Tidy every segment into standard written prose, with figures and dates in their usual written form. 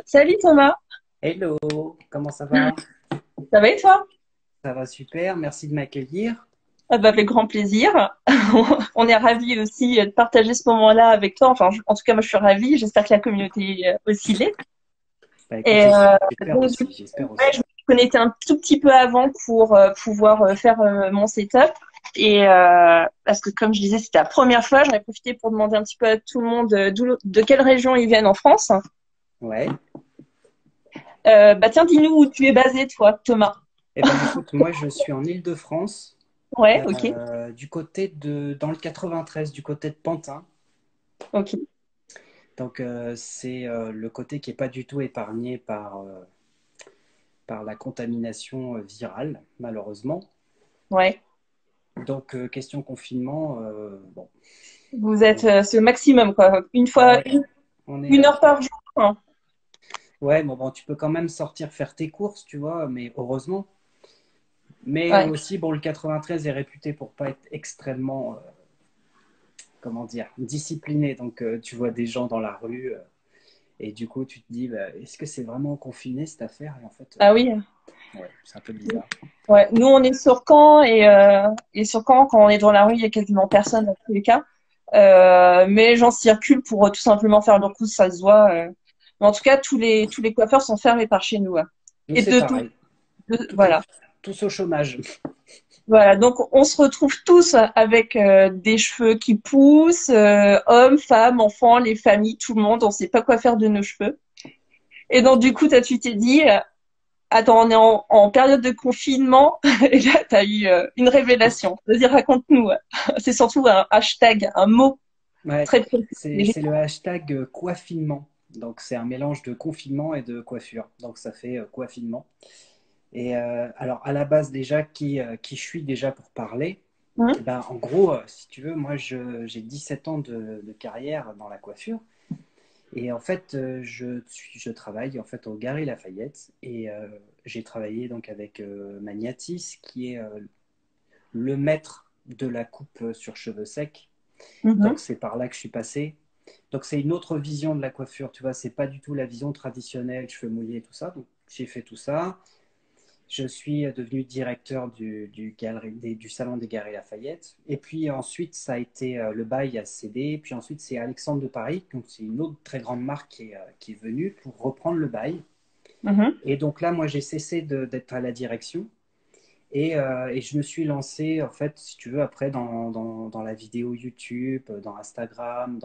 Salut Thomas, Hello, comment ça va? ça va et toi? Ça va super, merci de m'accueillir. Ah bah, avec grand plaisir. On est ravis aussi de partager ce moment-là avec toi. Enfin, en tout cas, moi je suis ravie. J'espère que la communauté aussi l'est. Bah écoute, Et j'espère donc, aussi, j'espère ouais, aussi. je me suis connectée un tout petit peu avant pour pouvoir faire mon setup. Et parce que comme je disais, c'était la première fois, j'en ai profité pour demander un petit peu à tout le monde de quelle région ils viennent en France. Ouais. Bah tiens, dis-nous où tu es basé, toi, Thomas. Eh ben écoute, moi je suis en Île-de-France, Ouais, ok, du côté dans le 93, du côté de Pantin. ok. Donc c'est le côté qui est pas du tout épargné par la contamination virale, malheureusement. Ouais. Donc question confinement, bon, Vous êtes, c'est le maximum, quoi. Une fois, ouais, on est, une heure par jour, hein. ouais, bon, tu peux quand même sortir faire tes courses, tu vois, mais heureusement. Mais Ouais. aussi, bon, le 93 est réputé pour pas être extrêmement, comment dire, discipliné. Donc, tu vois des gens dans la rue et du coup, tu te dis, bah, est-ce que c'est vraiment confiné cette affaire? Et en fait, Ah oui. ouais, c'est un peu bizarre. Ouais. Nous, on est sur Caen et sur Caen, quand on est dans la rue, il y a quasiment personne dans tous les cas. Mais les gens circulent pour tout simplement faire leurs courses, ça se voit. Mais en tout cas, tous les coiffeurs sont fermés par chez nous, hein. Nous, Et c'est pareil. voilà. Tous au chômage. Voilà. Donc, on se retrouve tous avec des cheveux qui poussent, hommes, femmes, enfants, les familles, tout le monde. On sait pas quoi faire de nos cheveux. Et donc, du coup, tu t'es dit, attends, on est en période de confinement et là, tu as eu une révélation. Vas-y, raconte-nous. C'est surtout un hashtag, un mot Ouais, très précis. c'est le hashtag coiffinement. Donc, c'est un mélange de confinement et de coiffure. Donc, ça fait coiffinement. Et alors, à la base, déjà, qui je suis déjà pour parler? Hum, Eh ben, en gros, si tu veux, moi, j'ai 17 ans de carrière dans la coiffure. Et en fait, je travaille en fait au Gary Lafayette. Et j'ai travaillé donc avec Magnatis, qui est le maître de la coupe sur cheveux secs. Donc, mhm. c'est par là que je suis passé. Donc, c'est une autre vision de la coiffure, tu vois. C'est pas du tout la vision traditionnelle, cheveux mouillés, tout ça. Donc, j'ai fait tout ça. Je suis devenu directeur du salon des Galeries Lafayette. Et puis ensuite, ça a été le bail a cédé. Puis ensuite, c'est Alexandre de Paris, donc c'est une autre très grande marque qui est venue pour reprendre le bail. Mhm. Et donc là, moi, j'ai cessé d'être à la direction. Et je me suis lancé, en fait, si tu veux, après dans la vidéo YouTube, dans Instagram,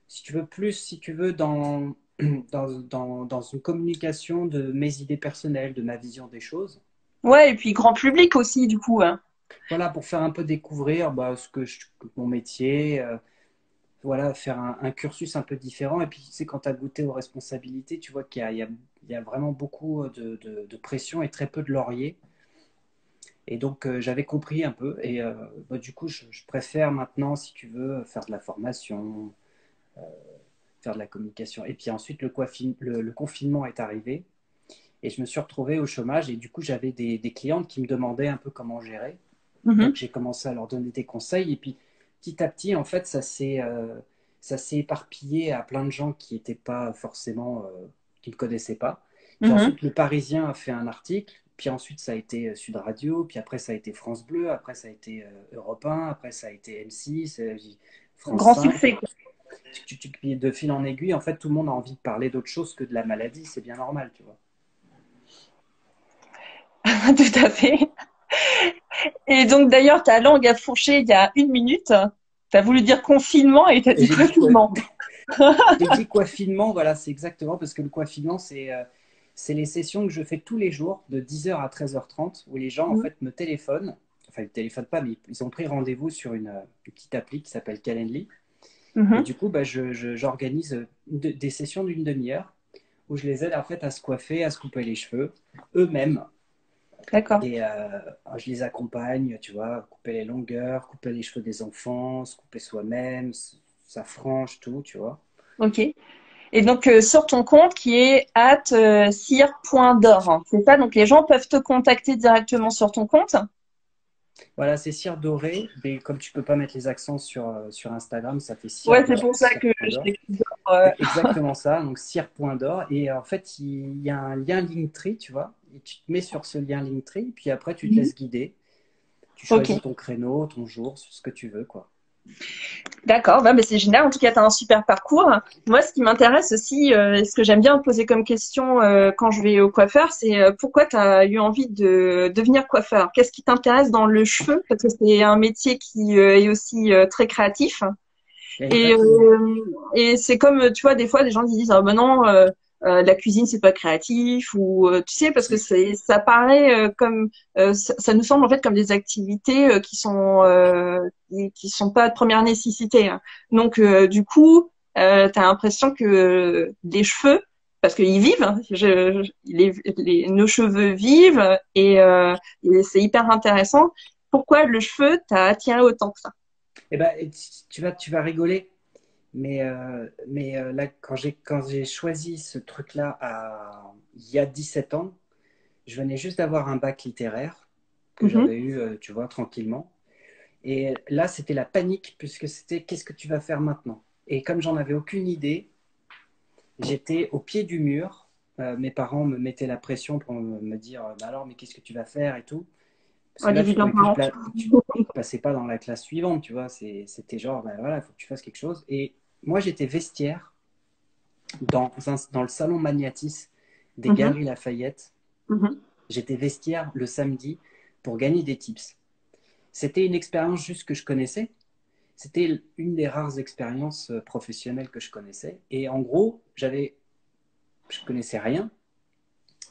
si tu veux plus, si tu veux, dans une communication de mes idées personnelles, de ma vision des choses. Ouais, et puis grand public aussi, du coup, hein. Voilà, pour faire un peu découvrir bah, mon métier, voilà, faire un cursus un peu différent. Et puis, tu sais, quand tu as goûté aux responsabilités, tu vois qu'il y a vraiment beaucoup de pression et très peu de lauriers. Et donc, j'avais compris un peu. Et bah, du coup, je préfère maintenant, si tu veux, faire de la formation, faire de la communication. Et puis ensuite, le confinement est arrivé. Et je me suis retrouvé au chômage. Et du coup, j'avais des clientes qui me demandaient un peu comment gérer. Donc Mhm. j'ai commencé à leur donner des conseils et puis petit à petit en fait ça s'est éparpillé à plein de gens qui n'étaient pas forcément qui ne connaissaient pas. Puis Mhm. ensuite le Parisien a fait un article, puis ensuite ça a été Sud Radio, puis après ça a été France Bleu, après ça a été Europe 1, après ça a été M6, France Grand 5. succès, quoi. Puis de fil en aiguille en fait tout le monde a envie de parler d'autre chose que de la maladie, c'est bien normal, tu vois. Tout à fait. Et donc, d'ailleurs, ta langue a fourché il y a une minute. T'as voulu dire confinement et t'as Et dit j'ai dit quoi? confinement. J'ai dit coiffinement, voilà, c'est exactement parce que le coiffinement, c'est les sessions que je fais tous les jours de 10h à 13h30 où les gens en Mhm. fait me téléphonent, enfin ils ne téléphonent pas, mais ils ont pris rendez-vous sur une petite appli qui s'appelle Calendly. Et Mhm. du coup, bah, j'organise des sessions d'une demi-heure où je les aide en fait à se coiffer, à se couper les cheveux eux-mêmes. D'accord. Et je les accompagne, tu vois, couper les longueurs, couper les cheveux des enfants, se couper soi-même, sa frange, tout, tu vois. Ok. Et donc, sur ton compte qui est @cire.d'or, hein, c'est ça? Donc, les gens peuvent te contacter directement sur ton compte? Voilà, c'est cire dorée, mais comme tu peux pas mettre les accents sur Instagram, ça fait cire Ouais, c'est d'or, pour ça cire que point je d'or. t'écoute. C'est exactement ça, donc cire point d'or. Et en fait, il y a un lien Linktree, tu vois, et tu te mets sur ce lien Linktree, puis après, tu te laisses guider. Tu Ok. choisis ton créneau, ton jour, ce que tu veux, quoi. D'accord, bah, mais c'est génial. En tout cas, tu as un super parcours. Moi, ce qui m'intéresse aussi, ce que j'aime bien poser comme question quand je vais au coiffeur, c'est pourquoi tu as eu envie de devenir coiffeur? Qu'est-ce qui t'intéresse dans le cheveu? Parce que c'est un métier qui est aussi très créatif. Et, Exactement. euh, et c'est comme, tu vois, des fois, des gens qui disent, ah ben non, la cuisine, c'est pas créatif, ou, tu sais, parce que Si. ça paraît comme, ça nous semble en fait comme des activités qui sont pas de première nécessité, hein. Donc, du coup, t'as l'impression que les cheveux, parce qu'ils vivent, hein, nos cheveux vivent, et c'est hyper intéressant. Pourquoi le cheveu t'a attiré autant que ça? Eh ben, tu vas rigoler, mais là, quand j'ai choisi ce truc-là il y a 17 ans, je venais juste d'avoir un bac littéraire que Mhm. j'avais eu, tu vois, tranquillement. Et là, c'était la panique, puisque c'était qu'est-ce que tu vas faire maintenant? Et comme j'en avais aucune idée, j'étais au pied du mur. Mes parents me mettaient la pression pour me dire bah alors, mais qu'est-ce que tu vas faire et tout. Parce Oh, que les là, tu vilains pouvais plus parents. tu passais pas dans la classe suivante, tu vois. C'était genre, bah voilà, il faut que tu fasses quelque chose. Et moi, j'étais vestiaire dans le salon Magnatis des Mhm, Galeries Lafayette. mhm. J'étais vestiaire le samedi pour gagner des tips. C'était une expérience juste que je connaissais. C'était une des rares expériences professionnelles que je connaissais. Et en gros, je connaissais rien.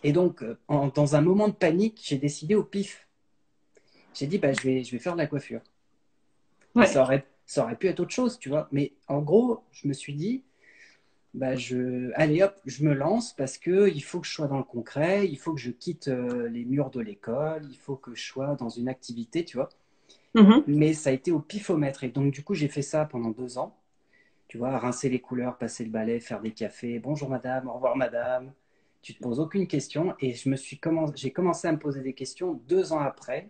Et donc, dans un moment de panique, j'ai décidé au pif. J'ai dit, bah, je vais faire de la coiffure. Et Ouais. ça aurait pu être autre chose, tu vois. Mais en gros, je me suis dit, bah, allez hop, je me lance parce que il faut que je sois dans le concret, il faut que je quitte les murs de l'école, il faut que je sois dans une activité, tu vois. Mhm. Mais ça a été au pifomètre. Et donc, du coup, j'ai fait ça pendant 2 ans. Tu vois, rincer les couleurs, passer le balai, faire des cafés. Bonjour madame, au revoir madame. Tu te poses aucune question. Et j'ai commencé à me poser des questions 2 ans après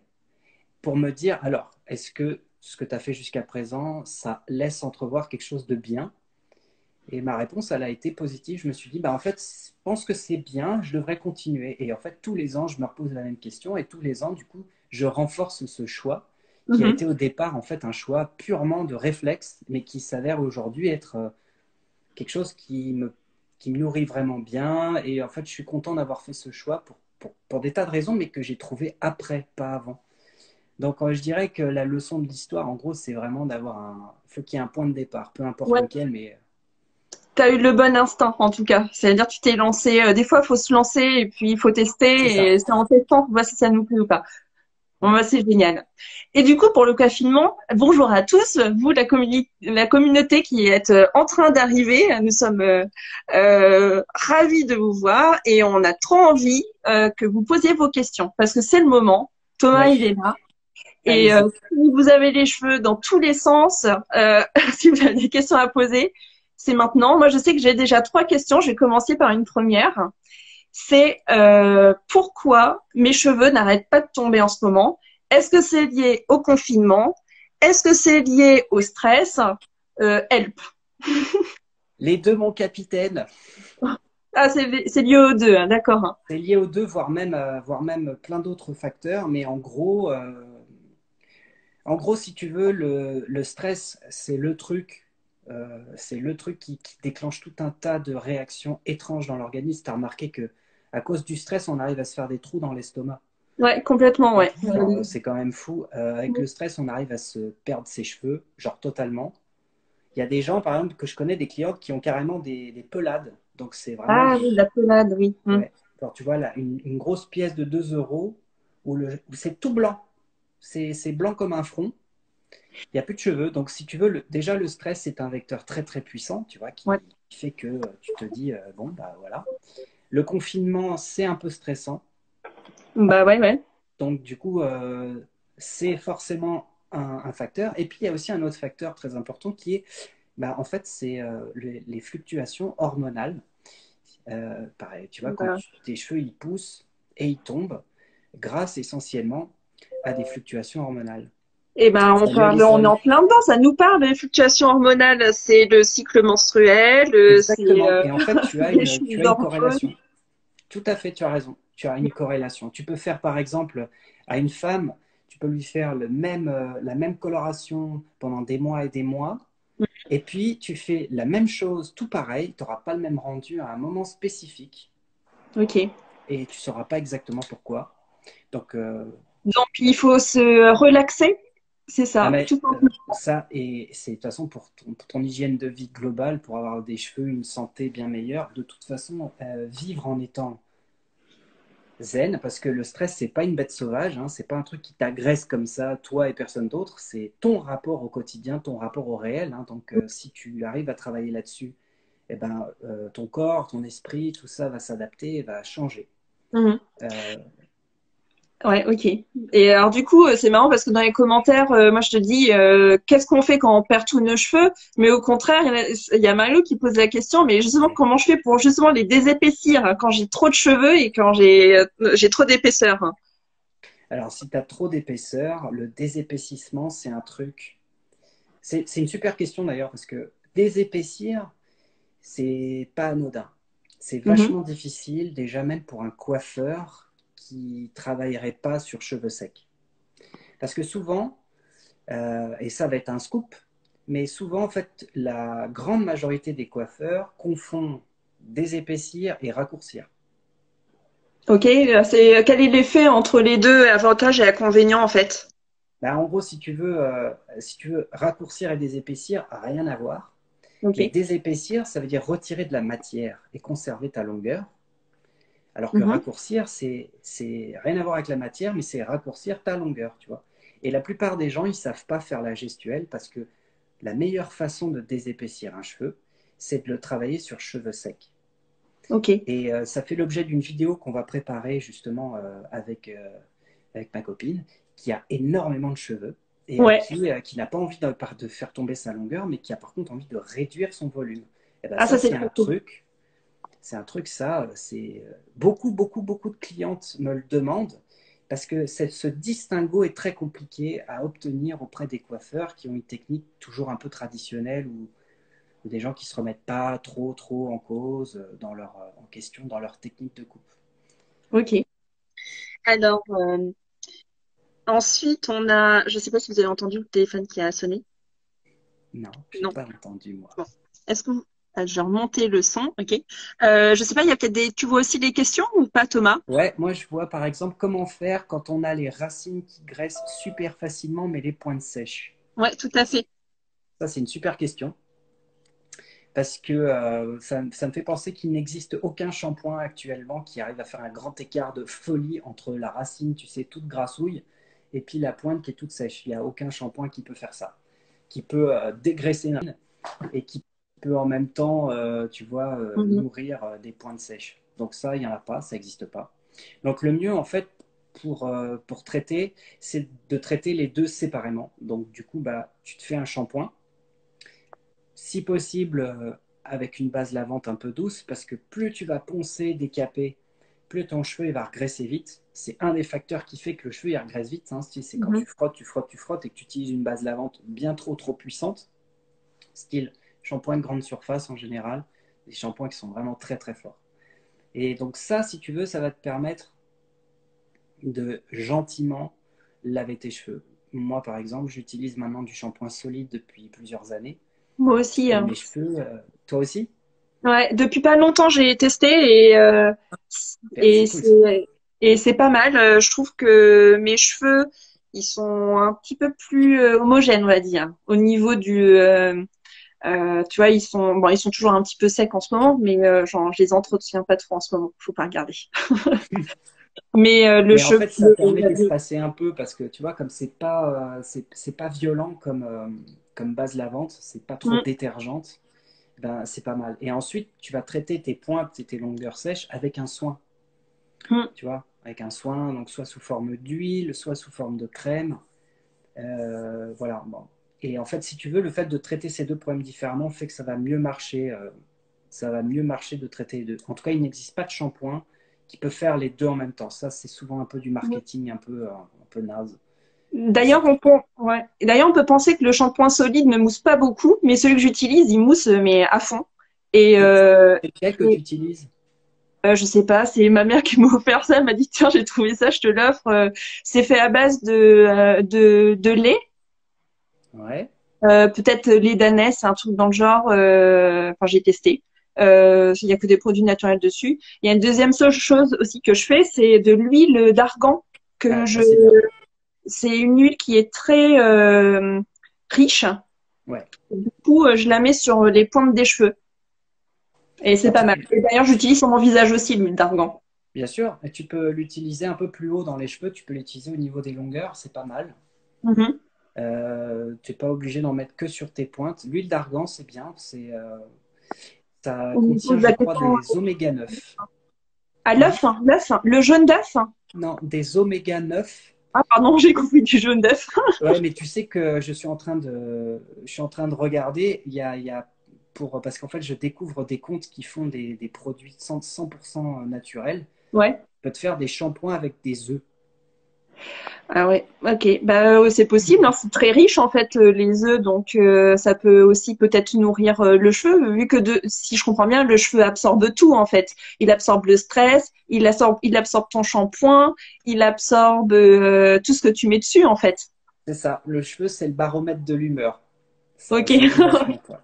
pour me dire, alors, est-ce que ce que tu as fait jusqu'à présent, ça laisse entrevoir quelque chose de bien? Et ma réponse, elle a été positive. Je me suis dit, bah, en fait, je pense que c'est bien, je devrais continuer. Et en fait, tous les ans, je me repose la même question. Et tous les ans, du coup, je renforce ce choix qui a Mhm. été au départ, en fait, un choix purement de réflexe, mais qui s'avère aujourd'hui être quelque chose qui me nourrit vraiment bien. Et en fait, je suis content d'avoir fait ce choix pour des tas de raisons, mais que j'ai trouvé après, pas avant. Donc, je dirais que la leçon de l'histoire, en gros, c'est vraiment d'avoir un. Il faut qu'il y ait un point de départ, peu importe Ouais. lequel, mais T'as eu le bon instinct, en tout cas. C'est-à-dire, tu t'es lancé. Des fois, il faut se lancer et puis il faut c'est tester. ça. Et c'est en testant qu'on voit si ça nous plaît ou pas. Bon, bah, c'est génial. Et du coup, pour le confinement, bonjour à tous, vous, la communauté qui est en train d'arriver. Nous sommes ravis de vous voir et on a trop envie que vous posiez vos questions parce que c'est le moment. Thomas, Ouais, il est là. Et allez-y. si vous avez les cheveux dans tous les sens, si vous avez des questions à poser, c'est maintenant. Moi, je sais que j'ai déjà 3 questions. Je vais commencer par une première. C'est pourquoi mes cheveux n'arrêtent pas de tomber en ce moment? Est-ce que c'est lié au confinement? Est-ce que c'est lié au stress? Help. Les deux, mon capitaine, Ah, c'est lié aux deux, hein, d'accord, hein. c'est lié aux deux, voire même plein d'autres facteurs. Mais en gros, si tu veux, le stress, c'est le truc qui déclenche tout un tas de réactions étranges dans l'organisme. Tu as remarqué que à cause du stress, on arrive à se faire des trous dans l'estomac. Ouais, complètement, ouais. Genre, c'est quand même fou. Avec le stress, on arrive à se perdre ses cheveux, genre totalement. Il y a des gens, par exemple, que je connais, des clients qui ont carrément des pelades. Donc, c'est vraiment Ah oui, la pelade, oui. Hmm. ouais. Alors, tu vois, là, une grosse pièce de 2 euros où c'est tout blanc. C'est blanc comme un front. Il n'y a plus de cheveux. Donc, si tu veux, déjà, le stress, c'est un vecteur très, très puissant, tu vois, Ouais. qui fait que tu te dis, bon, bah voilà. Le confinement, c'est un peu stressant. Bah ouais, ouais. Donc, du coup, c'est forcément un facteur. Et puis, il y a aussi un autre facteur très important qui est, bah, en fait, c'est les fluctuations hormonales. Pareil, tu vois, Bah, tes cheveux, ils poussent et ils tombent grâce essentiellement à des fluctuations hormonales. Eh ben, Samuel on est Eason. en plein dedans. Ça nous parle des fluctuations hormonales. C'est le cycle menstruel, c'est Exactement. Et en fait, les choses tu as une d'hormones. corrélation. Tout à fait, tu as raison. Tu as une corrélation. Tu peux faire, par exemple, à une femme, tu peux lui faire la même coloration pendant des mois et des mois. Et puis, tu fais la même chose, tout pareil. Tu n'auras pas le même rendu à un moment spécifique. Ok. Et tu ne sauras pas exactement pourquoi. Donc, Donc, il faut se relaxer. C'est ah ça. mais, Tout simplement. ça, et c'est de toute façon pour ton hygiène de vie globale, pour avoir des cheveux, une santé bien meilleure, de toute façon, vivre en étant zen, parce que le stress, c'est pas une bête sauvage, hein, c'est pas un truc qui t'agresse comme ça, toi et personne d'autre, c'est ton rapport au quotidien, ton rapport au réel. Hein. Donc, si tu arrives à travailler là-dessus, eh ben, ton corps, ton esprit, tout ça va s'adapter, va changer. Mhm. Euh, Ouais, ok. Et alors du coup, c'est marrant parce que dans les commentaires, moi je te dis, qu'est-ce qu'on fait quand on perd tous nos cheveux? Mais au contraire, il y a Mario qui pose la question, mais justement, comment je fais pour justement les désépaissir hein, quand j'ai trop de cheveux et quand j'ai trop d'épaisseur? Hein. alors, si tu as trop d'épaisseur, le désépaississement, c'est un truc. C'est une super question d'ailleurs, parce que désépaissir, c'est pas anodin. C'est Mhm. vachement difficile, déjà même pour un coiffeur qui travaillerait pas sur cheveux secs. Parce que souvent, et ça va être un scoop, mais souvent, en fait, la grande majorité des coiffeurs confondent désépaissir et raccourcir. Ok, c'est quel est l'effet entre les deux avantages et inconvénients en fait? Bah, en gros, si tu veux raccourcir et désépaissir, rien à voir. Ok. Mais désépaissir, ça veut dire retirer de la matière et conserver ta longueur. Alors que Mhm. raccourcir, c'est rien à voir avec la matière, mais c'est raccourcir ta longueur, tu vois. Et la plupart des gens, ils savent pas faire la gestuelle parce que la meilleure façon de désépaissir un cheveu, c'est de le travailler sur cheveux secs. Ok. Et ça fait l'objet d'une vidéo qu'on va préparer justement avec ma copine, qui a énormément de cheveux et Ouais. qui n'a pas envie de faire tomber sa longueur, mais qui a par contre envie de réduire son volume. Et ben Ah ça, ça c'est trop cool. c'est un truc, ça, c'est beaucoup, beaucoup, beaucoup de clientes me le demandent parce que ce distinguo est très compliqué à obtenir auprès des coiffeurs qui ont une technique toujours un peu traditionnelle ou des gens qui se remettent pas trop, trop en cause en question dans leur technique de coupe. Ok. Alors ensuite on a, je sais pas si vous avez entendu le téléphone qui a sonné. Non, j'ai Non. pas entendu moi. Bon. Est-ce que je vais remonter le son, ok. Je sais pas, il y a peut-être des. Tu vois aussi des questions ou pas, Thomas? Ouais, moi je vois par exemple comment faire quand on a les racines qui graissent super facilement mais les pointes sèches. Ouais, tout à fait. Ça, c'est une super question. Parce que ça me fait penser qu'il n'existe aucun shampoing actuellement qui arrive à faire un grand écart de folie entre la racine, tu sais, toute grassouille, et puis la pointe qui est toute sèche. Il n'y a aucun shampoing qui peut faire ça, qui peut dégraisser une racine et qui peut en même temps, tu vois, Mhm. nourrir des pointes sèches. Donc ça, il n'y en a pas, ça n'existe pas. Donc le mieux, en fait, pour traiter, c'est de traiter les deux séparément. Donc du coup, bah, tu te fais un shampoing si possible avec une base lavante un peu douce, parce que plus tu vas poncer, décaper, plus ton cheveu il va regresser vite. C'est un des facteurs qui fait que le cheveu il regresse vite. Hein. C'est quand Mhm. tu frottes, tu frottes, tu frottes et que tu utilises une base lavante bien trop puissante, style shampoing de grande surface en général, des shampoings qui sont vraiment très forts. Et donc ça, si tu veux, ça va te permettre de gentiment laver tes cheveux. Moi, par exemple, j'utilise maintenant du shampoing solide depuis plusieurs années. Moi aussi. Et Hein. mes cheveux, toi aussi. Ouais, depuis pas longtemps, j'ai testé Super, et c'est cool ça. c'est pas mal. Je trouve que mes cheveux, ils sont un petit peu plus homogènes, on va dire, au niveau tu vois, ils sont toujours un petit peu secs en ce moment, mais genre, je les entretiens pas trop en ce moment. Faut pas regarder. Mais le Mais en cheveu, fait, ça permet d'espacer un peu parce que tu vois, comme c'est pas violent comme base lavante, c'est pas trop Mm, détergente, ben c'est pas mal. Et ensuite, tu vas traiter tes pointes et tes longueurs sèches avec un soin, mm. tu vois, avec un soin, donc soit sous forme d'huile, soit sous forme de crème. Voilà. Bon. Et en fait, si tu veux, le fait de traiter ces deux problèmes différemment fait que ça va mieux marcher. Ça va mieux marcher de traiter les deux. En tout cas, il n'existe pas de shampoing qui peut faire les deux en même temps. Ça, c'est souvent un peu du marketing, un peu naze. D'ailleurs, ouais. D'ailleurs, on peut penser que le shampoing solide ne mousse pas beaucoup, mais celui que j'utilise, il mousse mais à fond. Et, C'est euh, c'est lequel que tu et utilises? je sais pas, c'est ma mère qui m'a offert ça. Elle m'a dit tiens, j'ai trouvé ça, je te l'offre. C'est fait à base de lait, Ouais. peut-être lait d'ânesse, un truc dans le genre. Enfin, j'ai testé. Il y a que des produits naturels dessus. Il y a une deuxième seule chose aussi que je fais, c'est de l'huile d'argan Ah, que ça je. c'est bien. C'est une huile qui est très riche. Ouais. Du coup, je la mets sur les pointes des cheveux et c'est Alors, pas mal. Et d'ailleurs, j'utilise sur mon visage aussi l'huile d'argan. bien sûr, et tu peux l'utiliser un peu plus haut dans les cheveux, tu peux l'utiliser au niveau des longueurs, c'est pas mal. Mhm. Tu n'es pas obligé d'en mettre que sur tes pointes. L'huile d'argan, c'est bien, ça Au niveau contient, de je la crois, question des oméga 9. à Hein? l'œuf, le jaune d'œuf. Non, des oméga 9. Ah pardon, j'ai compris du jaune d'œuf. Ouais, mais tu sais que je suis en train de regarder, parce qu'en fait, je découvre des comptes qui font des produits 100% naturels. Ouais. Tu peux te faire des shampoings avec des œufs. Ah ouais, ok. Bah c'est possible, hein. C'est très riche en fait les œufs, donc ça peut aussi peut-être nourrir le cheveu, vu que si je comprends bien, le cheveu absorbe tout en fait. Il absorbe le stress, il absorbe ton shampoing, il absorbe tout ce que tu mets dessus en fait. C'est ça, le cheveu, c'est le baromètre de l'humeur. Ok. Ça joue vachement, quoi.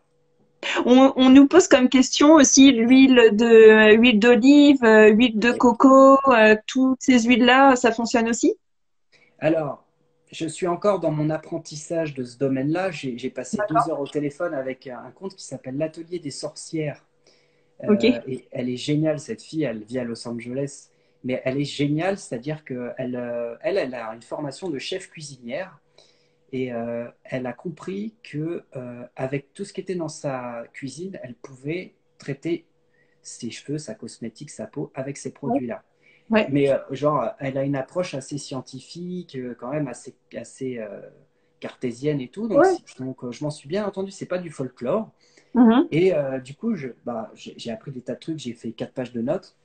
On nous pose comme question aussi huile d'olive, huile de coco, toutes ces huiles-là, ça fonctionne aussi? Alors, je suis encore dans mon apprentissage de ce domaine-là. J'ai passé 2 heures au téléphone avec un compte qui s'appelle l'Atelier des sorcières. Ok. Et elle est géniale, cette fille. Elle vit à Los Angeles. Mais elle est géniale, c'est-à-dire qu'elle a une formation de chef cuisinière. Et elle a compris que avec tout ce qui était dans sa cuisine, elle pouvait traiter ses cheveux, sa cosmétique, sa peau avec ces Ouais. produits-là. Ouais. Mais genre, elle a une approche assez scientifique, quand même assez cartésienne et tout. Donc, Ouais. je m'en suis bien entendu. C'est pas du folklore. Mhm. Et du coup, j'ai appris des tas de trucs. J'ai fait 4 pages de notes.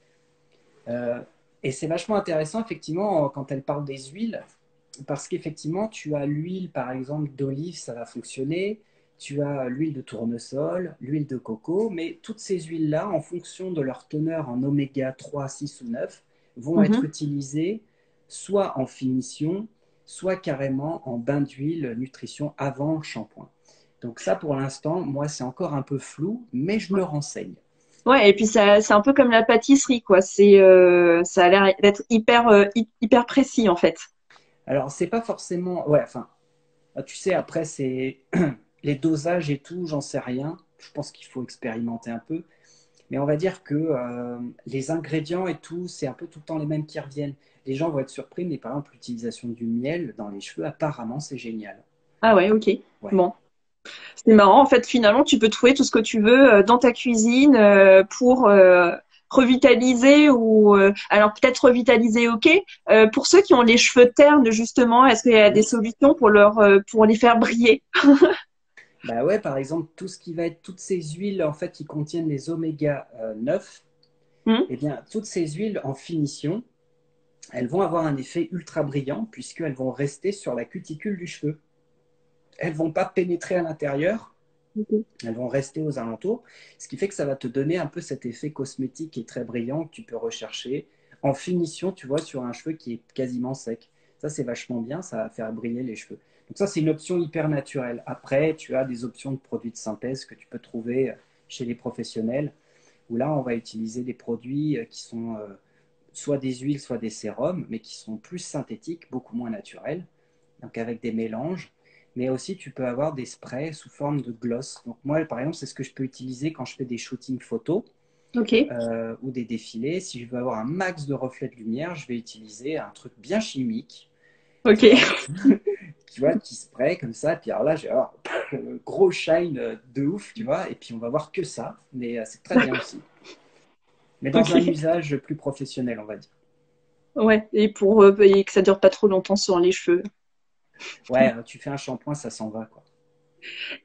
Euh, et c'est vachement intéressant, effectivement, quand elle parle des huiles, parce qu'effectivement, tu as l'huile, par exemple, d'olive, ça va fonctionner. Tu as l'huile de tournesol, l'huile de coco, mais toutes ces huiles-là, en fonction de leur teneur en oméga 3, 6 ou 9, vont être Mhm. utilisées soit en finition, soit carrément en bain d'huile, nutrition avant le shampoing. Donc ça, pour l'instant, moi, c'est encore un peu flou, mais je me renseigne. Ouais, et puis ça, c'est un peu comme la pâtisserie, quoi. Ça a l'air d'être hyper précis, en fait. Alors, c'est pas forcément. Ouais, enfin, tu sais, après, c'est les dosages et tout, j'en sais rien. Je pense qu'il faut expérimenter un peu. Mais on va dire que les ingrédients et tout, c'est un peu tout le temps les mêmes qui reviennent. Les gens vont être surpris, mais par exemple, l'utilisation du miel dans les cheveux, apparemment, c'est génial. Ah ouais, ok. Ouais. Bon. C'est marrant, en fait, finalement, tu peux trouver tout ce que tu veux dans ta cuisine pour revitaliser ou alors peut-être revitaliser, ok. Pour ceux qui ont les cheveux ternes, justement, est-ce qu'il y a des solutions pour les faire briller? Bah ouais, par exemple, tout ce qui va être toutes ces huiles en fait qui contiennent les oméga 9, Hmm. eh bien, toutes ces huiles en finition, elles vont avoir un effet ultra brillant puisqu'elles vont rester sur la cuticule du cheveu. Elles vont pas pénétrer à l'intérieur, Ok. elles vont rester aux alentours, ce qui fait que ça va te donner un peu cet effet cosmétique et très brillant que tu peux rechercher en finition, tu vois, sur un cheveu qui est quasiment sec. Ça, c'est vachement bien, ça va faire briller les cheveux. Donc ça, c'est une option hyper naturelle. Après, tu as des options de produits de synthèse que tu peux trouver chez les professionnels, où là, on va utiliser des produits qui sont soit des huiles, soit des sérums, mais qui sont plus synthétiques, beaucoup moins naturels, donc avec des mélanges. Mais aussi, tu peux avoir des sprays sous forme de gloss. Donc moi, par exemple, c'est ce que je peux utiliser quand je fais des shootings photos Ok. ou des défilés. Si je veux avoir un max de reflets de lumière, je vais utiliser un truc bien chimique, Ok. tu vois, tu vois, qui spray comme ça. Puis alors là, j'ai avoir le gros shine de ouf, tu vois. Et puis on va voir que ça, mais c'est très bien aussi. Mais dans un Ok. usage plus professionnel, on va dire. Ouais. Et que ça dure pas trop longtemps sur les cheveux. Ouais, tu fais un shampoing, ça s'en va, quoi.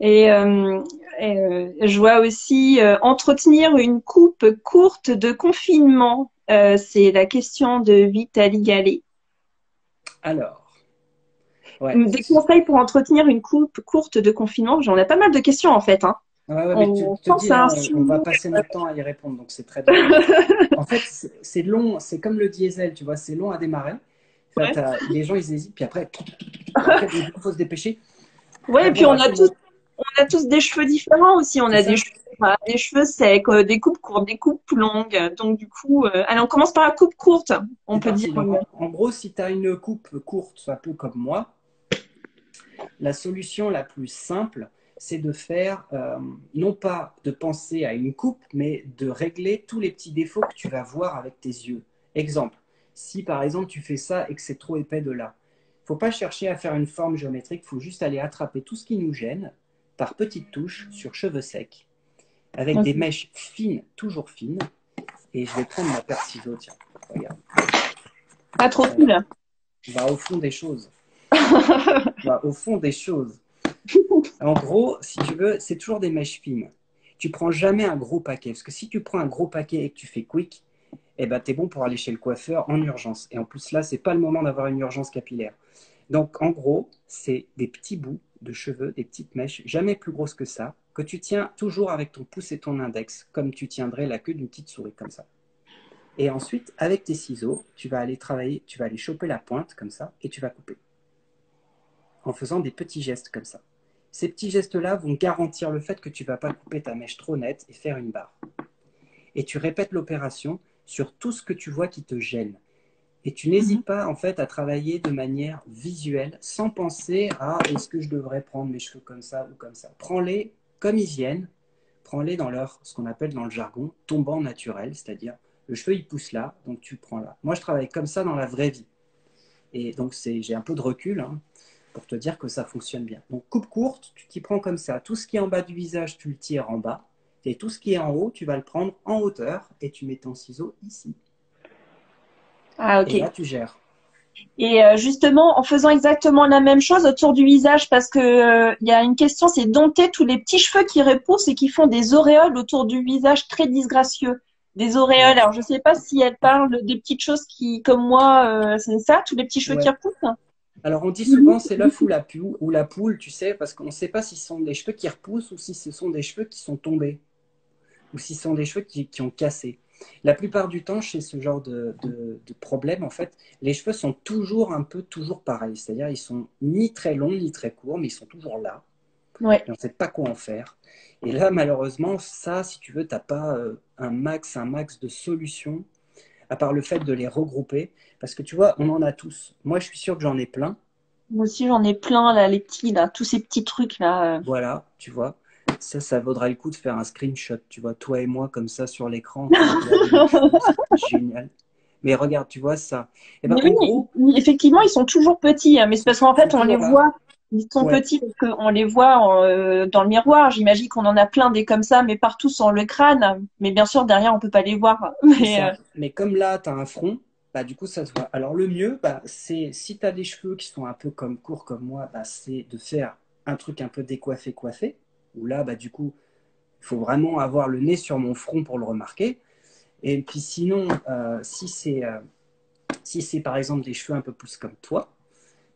Et, je vois aussi entretenir une coupe courte de confinement. C'est la question de Vitaly Gallet. Alors, Ouais. Des conseils pour entretenir une coupe courte de confinement? J'en ai pas mal de questions en fait, hein. Ouais, ouais, mais tu On te dis pense à là, un on va suivi. passer notre temps à y répondre, donc c'est très bien. En fait, c'est long, c'est comme le diesel, tu vois, c'est long à démarrer. Enfin, Ouais. les gens, ils hésitent, puis après, il faut se dépêcher. Ouais, et puis D'abord, à tout moment. on a tous des cheveux différents aussi. On C'est a ça? des cheveux secs, des coupes courtes, des coupes longues. Donc du coup, allez, on commence par la coupe courte. On C'est peut dire. parti. Donc, en gros, si tu as une coupe courte, un peu comme moi, la solution la plus simple, c'est de faire, non pas de penser à une coupe, mais de régler tous les petits défauts que tu vas voir avec tes yeux. Exemple, si par exemple tu fais ça et que c'est trop épais de là, il ne faut pas chercher à faire une forme géométrique, il faut juste aller attraper tout ce qui nous gêne par petites touches sur cheveux secs, avec des Ok. mèches fines, toujours fines. Et je vais prendre ma paire de ciseaux, tiens, regarde. Pas trop Voilà. cool. Va au fond des choses. Va au fond des choses. En gros, si tu veux, c'est toujours des mèches fines. Tu prends jamais un gros paquet. Parce que si tu prends un gros paquet et que tu fais quick, eh ben, tu es bon pour aller chez le coiffeur en urgence. Et en plus, là, c'est pas le moment d'avoir une urgence capillaire. Donc, en gros, c'est des petits bouts de cheveux, des petites mèches, jamais plus grosses que ça, que tu tiens toujours avec ton pouce et ton index, comme tu tiendrais la queue d'une petite souris, comme ça. Et ensuite, avec tes ciseaux, tu vas aller travailler, tu vas aller choper la pointe, comme ça, et tu vas couper. En faisant des petits gestes comme ça. Ces petits gestes-là vont garantir le fait que tu ne vas pas couper ta mèche trop nette et faire une barre. Et tu répètes l'opération sur tout ce que tu vois qui te gêne. Et tu Mhm. n'hésites pas en fait à travailler de manière visuelle sans penser à est-ce que je devrais prendre mes cheveux comme ça ou comme ça. Prends-les comme ils viennent, prends-les dans leur, ce qu'on appelle dans le jargon, tombant naturel, c'est-à-dire le cheveu il pousse là, donc tu prends là. Moi je travaille comme ça dans la vraie vie. Et donc j'ai un peu de recul, hein, pour te dire que ça fonctionne bien. Donc coupe courte, tu t'y prends comme ça. Tout ce qui est en bas du visage, tu le tires en bas. Et tout ce qui est en haut, tu vas le prendre en hauteur et tu mets ton ciseau ici. Ah, Et ok. là, tu gères. Et justement, en faisant exactement la même chose autour du visage, parce que il y a une question, c'est dompter tous les petits cheveux qui repoussent et qui font des auréoles autour du visage très disgracieux. Des auréoles. Alors, Alors, je sais pas si elle parle des petites choses qui, comme moi, c'est ça, tous les petits cheveux qui ouais. repoussent. Alors on dit souvent c'est l'œuf ou la poule, tu sais, parce qu'on ne sait pas si ce sont des cheveux qui repoussent ou si ce sont des cheveux qui sont tombés ou si ce sont des cheveux qui ont cassé. La plupart du temps, chez ce genre de problème, en fait, les cheveux sont toujours un peu toujours pareils. C'est-à-dire, ils sont ni très longs ni très courts, mais ils sont toujours là. Ouais. Et on ne sait pas quoi en faire. Et là, malheureusement, ça, si tu veux, tu n'as pas un max de solutions, à part le fait de les regrouper. Parce que tu vois, on en a tous. Moi, je suis sûr que j'en ai plein. Moi aussi, j'en ai plein, là, les petits, là, tous ces petits trucs, là. Voilà, tu vois. Ça vaudra le coup de faire un screenshot, tu vois, toi et moi comme ça sur l'écran en train de regarder nos cheveux, c'est génial. Mais regarde, tu vois ça. Et ben Mais en oui, gros, effectivement, ils sont toujours petits, hein, mais c'est parce qu'en ils sont fait, on les toujours là. voit, ils sont Ouais, petits parce qu'on les voit dans le miroir. J'imagine qu'on en a plein des comme ça, mais partout sur le crâne. Mais bien sûr, derrière, on peut pas les voir. c'est Mais ça. Mais comme là, tu as un front, bah du coup, ça se voit. Alors le mieux, bah, c'est si tu as des cheveux qui sont un peu comme courts comme moi, bah, c'est de faire un truc un peu décoiffé, coiffé. Où là, bah du coup, il faut vraiment avoir le nez sur mon front pour le remarquer. Et puis sinon, si c'est par exemple des cheveux un peu plus comme toi,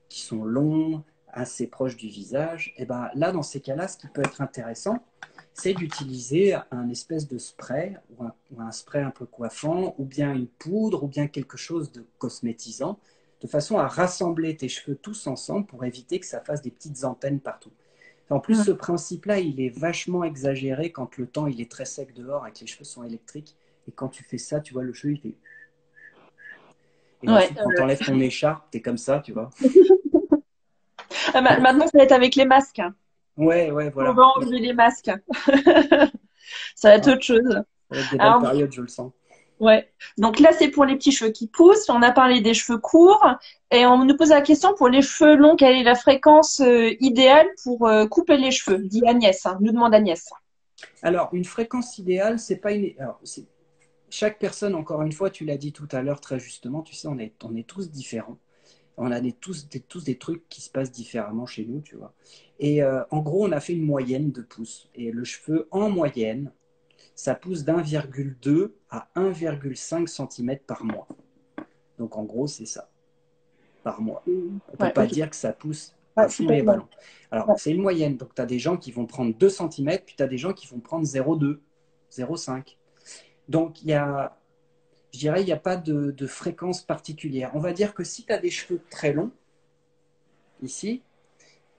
qui sont longs, assez proches du visage, et ben là, dans ces cas-là, ce qui peut être intéressant, c'est d'utiliser un espèce de spray ou un spray un peu coiffant, ou bien une poudre, ou bien quelque chose de cosmétisant, de façon à rassembler tes cheveux tous ensemble pour éviter que ça fasse des petites antennes partout. En plus, ce principe-là, il est vachement exagéré quand le temps il est très sec dehors et que les cheveux sont électriques. Et quand tu fais ça, tu vois, le cheveu, il fait. Et ouais. ensuite, quand tu enlèves ton écharpe, t'es comme ça, tu vois. Maintenant, ça va être avec les masques. Ouais, ouais, On voilà. va enlever les masques. Ça va être Ah, autre chose. ça va être des belles Alors, périodes, je le sens. ouais. Donc là, c'est pour les petits cheveux qui poussent. On a parlé des cheveux courts. Et on nous pose la question pour les cheveux longs, quelle est la fréquence idéale pour couper les cheveux? Dit Agnès, hein, nous demande Agnès. Alors, une fréquence idéale, c'est pas une. Alors, chaque personne, encore une fois, tu l'as dit tout à l'heure très justement, tu sais, on est tous différents. On a tous des trucs qui se passent différemment chez nous, tu vois. Et en gros, on a fait une moyenne de pouces. Et le cheveu, en moyenne, ça pousse d'1,2 à 1,5 cm par mois. Donc, en gros, c'est ça. par mois. On ne peut Ouais, pas ok. dire que ça pousse Ouais, à je suis fond pas les mal. ballons. Alors, Ouais. c'est une moyenne. Donc, tu as des gens qui vont prendre 2 cm, puis tu as des gens qui vont prendre 0,2, 0,5. Donc, je dirais, il n'y a pas de fréquence particulière. On va dire que si tu as des cheveux très longs, ici,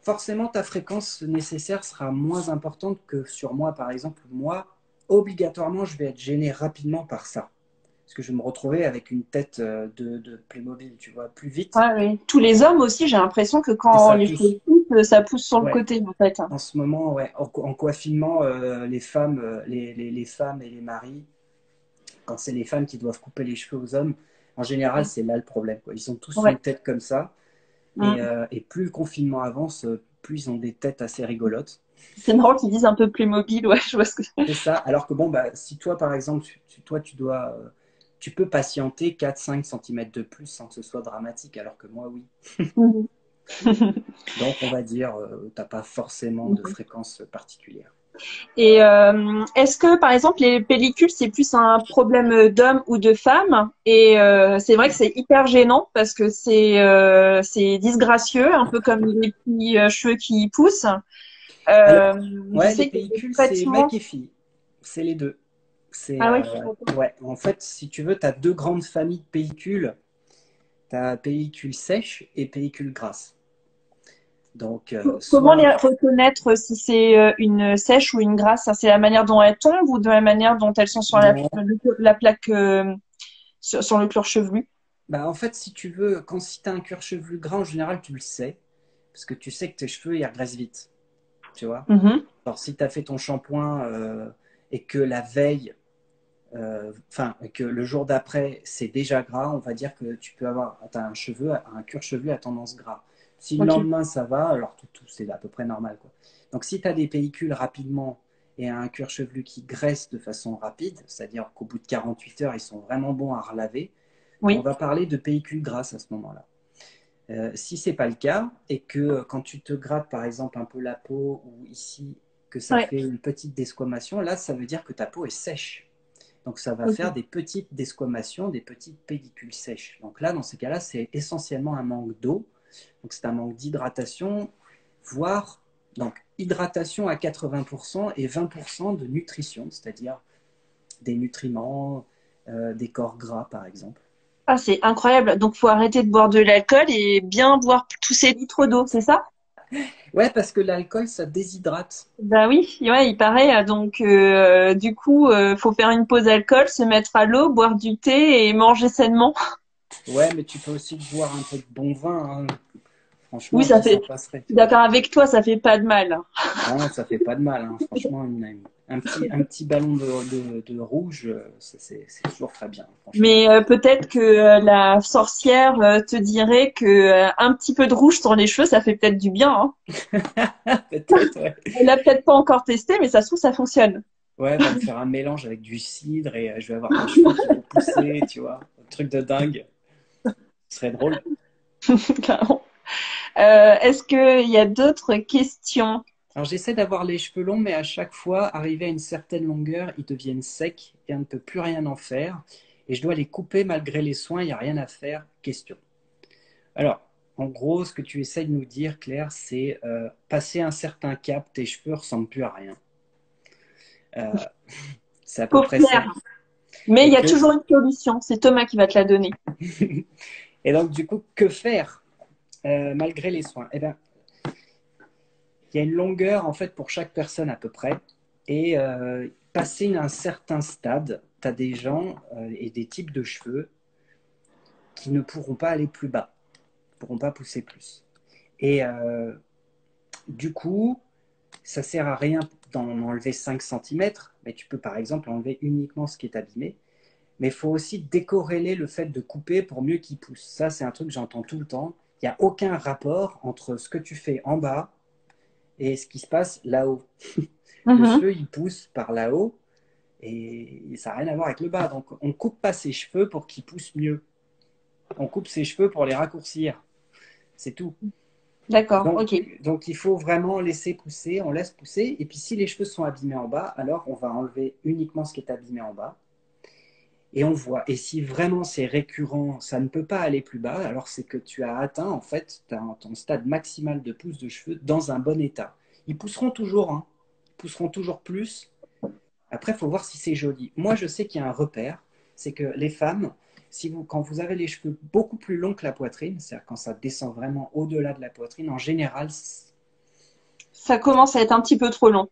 forcément, ta fréquence nécessaire sera moins importante que sur moi, par exemple. Moi, obligatoirement, je vais être gêné rapidement par ça. Parce que je vais me retrouver avec une tête de Playmobil, tu vois, plus vite. Ouais, oui. Tous les hommes aussi, j'ai l'impression que Et quand ça les pousse. cheveux poussent, ça pousse sur le Ouais. côté, en fait. En ce moment, ouais, en coiffinement, les femmes, les femmes et les maris, quand c'est les femmes qui doivent couper les cheveux aux hommes, en général, c'est là le problème, quoi. Ils ont tous une Ouais. tête comme ça. Mm. Et plus le confinement avance, plus ils ont des têtes assez rigolotes. C'est marrant qu'ils disent un peu Playmobil, ouais, je vois ce que C'est ça. Alors que bon, bah, si toi, par exemple, toi, tu peux patienter 4-5 cm de plus sans que ce soit dramatique, alors que moi, oui. Mhm. Donc, on va dire, t'as pas forcément de fréquence particulière. Et est-ce que, par exemple, les pellicules, c'est plus un problème d'homme ou de femme? Et c'est vrai que c'est hyper gênant parce que c'est disgracieux, un peu comme les petits cheveux qui poussent. Euh, Alors, je ouais, les sais qu'il y a des pellicules, c'est traitements. mec et fille. C'est les deux. C'est, Ah ouais. ouais, en fait, si tu veux, tu as deux grandes familles de pellicules. Tu as pellicule sèche et pellicule grasse. Donc, Comment les soit, reconnaître si c'est une sèche ou une grasse? C'est la manière dont elles tombent ou de la manière dont elles sont sur non, la plaque, sur le cuir chevelu? bah, en fait, si tu veux, si tu as un cuir chevelu gras, en général, tu le sais. Parce que tu sais que tes cheveux, ils regressent vite. Tu vois? Mhm. Alors, si tu as fait ton shampoing et que la veille, enfin, que le jour d'après, c'est déjà gras, on va dire que tu peux avoir t'as un cuir chevelu à tendance gras. Si le Ok. lendemain ça va, alors tout c'est à peu près normal, quoi. Donc si tu as des pellicules rapidement et un cuir chevelu qui graisse de façon rapide, c'est-à-dire qu'au bout de 48 heures, ils sont vraiment bons à relaver, ben, on Oui. va parler de pellicules grasses à ce moment-là. Si c'est pas le cas et que quand tu te grattes par exemple un peu la peau ou ici que ça Ouais. fait une petite desquamation, là ça veut dire que ta peau est sèche. Donc ça va Ok. faire des petites desquamations, des petites pellicules sèches. Donc là, dans ces cas-là, c'est essentiellement un manque d'eau. Donc c'est un manque d'hydratation, voire donc hydratation à 80% et 20% de nutrition, c'est-à-dire des nutriments, des corps gras par exemple. Ah, c'est incroyable. Donc, faut arrêter de boire de l'alcool et bien boire tous ces litres d'eau, c'est ça? Ouais, parce que l'alcool, ça déshydrate. Bah oui, ouais, il paraît. Donc, du coup, faut faire une pause alcool, se mettre à l'eau, boire du thé et manger sainement. Ouais, mais tu peux aussi boire un peu de bon vin, hein. Oui, Franchement, ça qui fait. s'en Je passerait. suis d'accord avec toi, ça fait pas de mal. Non, ça fait pas de mal, hein. Franchement, un petit ballon de rouge, c'est toujours très bien, franchement. Mais peut-être que la sorcière te dirait que un petit peu de rouge sur les cheveux, ça fait peut-être du bien, hein. Peut-être, ouais. Elle l'a peut-être pas encore testé, mais ça se trouve, ça fonctionne. Ouais, va me faire un mélange avec du cidre et je vais avoir mes cheveux qui vont pousser, tu vois. Un truc de dingue. Ce serait drôle. Carrément. Est-ce qu'il y a d'autres questions? Alors j'essaie d'avoir les cheveux longs, mais à chaque fois, arrivé à une certaine longueur, ils deviennent secs et on ne peut plus rien en faire. Et je dois les couper malgré les soins, il n'y a rien à faire. Question. Alors, en gros, ce que tu essaies de nous dire, Claire, c'est passer un certain cap, tes cheveux ressemblent plus à rien. Euh, c'est à peu Faut près ça. faire. Mais il Et y a que toujours une solution. C'est Thomas qui va te la donner. et donc du coup, que faire malgré les soins? Eh bien, il y a une longueur en fait pour chaque personne à peu près. Et passer un certain stade, tu as des gens et des types de cheveux qui ne pourront pas aller plus bas, ne pourront pas pousser plus. Et du coup, ça sert à rien d'en enlever 5 cm, mais tu peux par exemple enlever uniquement ce qui est abîmé. Mais il faut aussi décorréler le fait de couper pour mieux qu'il pousse. Ça, c'est un truc que j'entends tout le temps. Il n'y a aucun rapport entre ce que tu fais en bas et ce qui se passe là-haut. Le Mhm. cheveu, il pousse par là-haut et ça n'a rien à voir avec le bas. Donc, on ne coupe pas ses cheveux pour qu'ils poussent mieux. On coupe ses cheveux pour les raccourcir. C'est tout. D'accord, Donc, ok. donc, il faut vraiment laisser pousser, on laisse pousser. Et puis, si les cheveux sont abîmés en bas, alors on va enlever uniquement ce qui est abîmé en bas. et on voit. Et si vraiment c'est récurrent, ça ne peut pas aller plus bas, alors c'est que tu as atteint en fait ton stade maximal de pousse de cheveux dans un bon état. Ils pousseront toujours, hein. Ils pousseront toujours plus. Après, il faut voir si c'est joli. Moi, je sais qu'il y a un repère, c'est que les femmes, quand vous avez les cheveux beaucoup plus longs que la poitrine, c'est-à-dire quand ça descend vraiment au-delà de la poitrine, en général, Ça commence à être un petit peu trop long.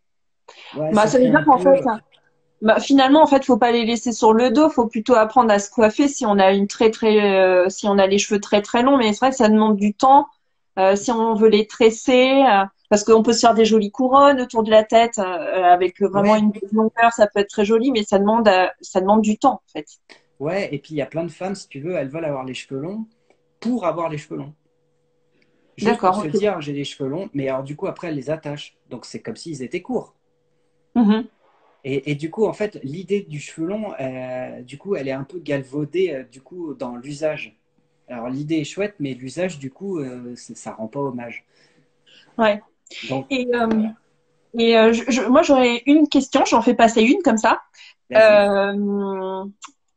ouais, Bah, ça ça veut fait dire un qu'en fait, peu. bah, finalement, en fait, faut pas les laisser sur le dos. Faut plutôt apprendre à se coiffer si on a si on a les cheveux très très longs. Mais c'est vrai que ça demande du temps. Si on veut les tresser, parce qu'on peut se faire des jolies couronnes autour de la tête avec vraiment Ouais, une belle longueur, ça peut être très joli, mais ça demande du temps, en fait. ouais, et puis il y a plein de femmes, si tu veux, elles veulent avoir les cheveux longs pour avoir les cheveux longs. Juste pour D'accord, se ok. dire, j'ai les cheveux longs, mais alors du coup, après, elles les attachent. Donc c'est comme s'ils étaient courts. Mhm. Et du coup, en fait, l'idée du cheveu long, du coup, elle est un peu galvaudée du coup, dans l'usage. Alors l'idée est chouette, mais l'usage, du coup, ça rend pas hommage. Ouais. Donc, Et, voilà. moi, j'aurais une question. J'en fais passer une comme ça. Vas-y. Euh,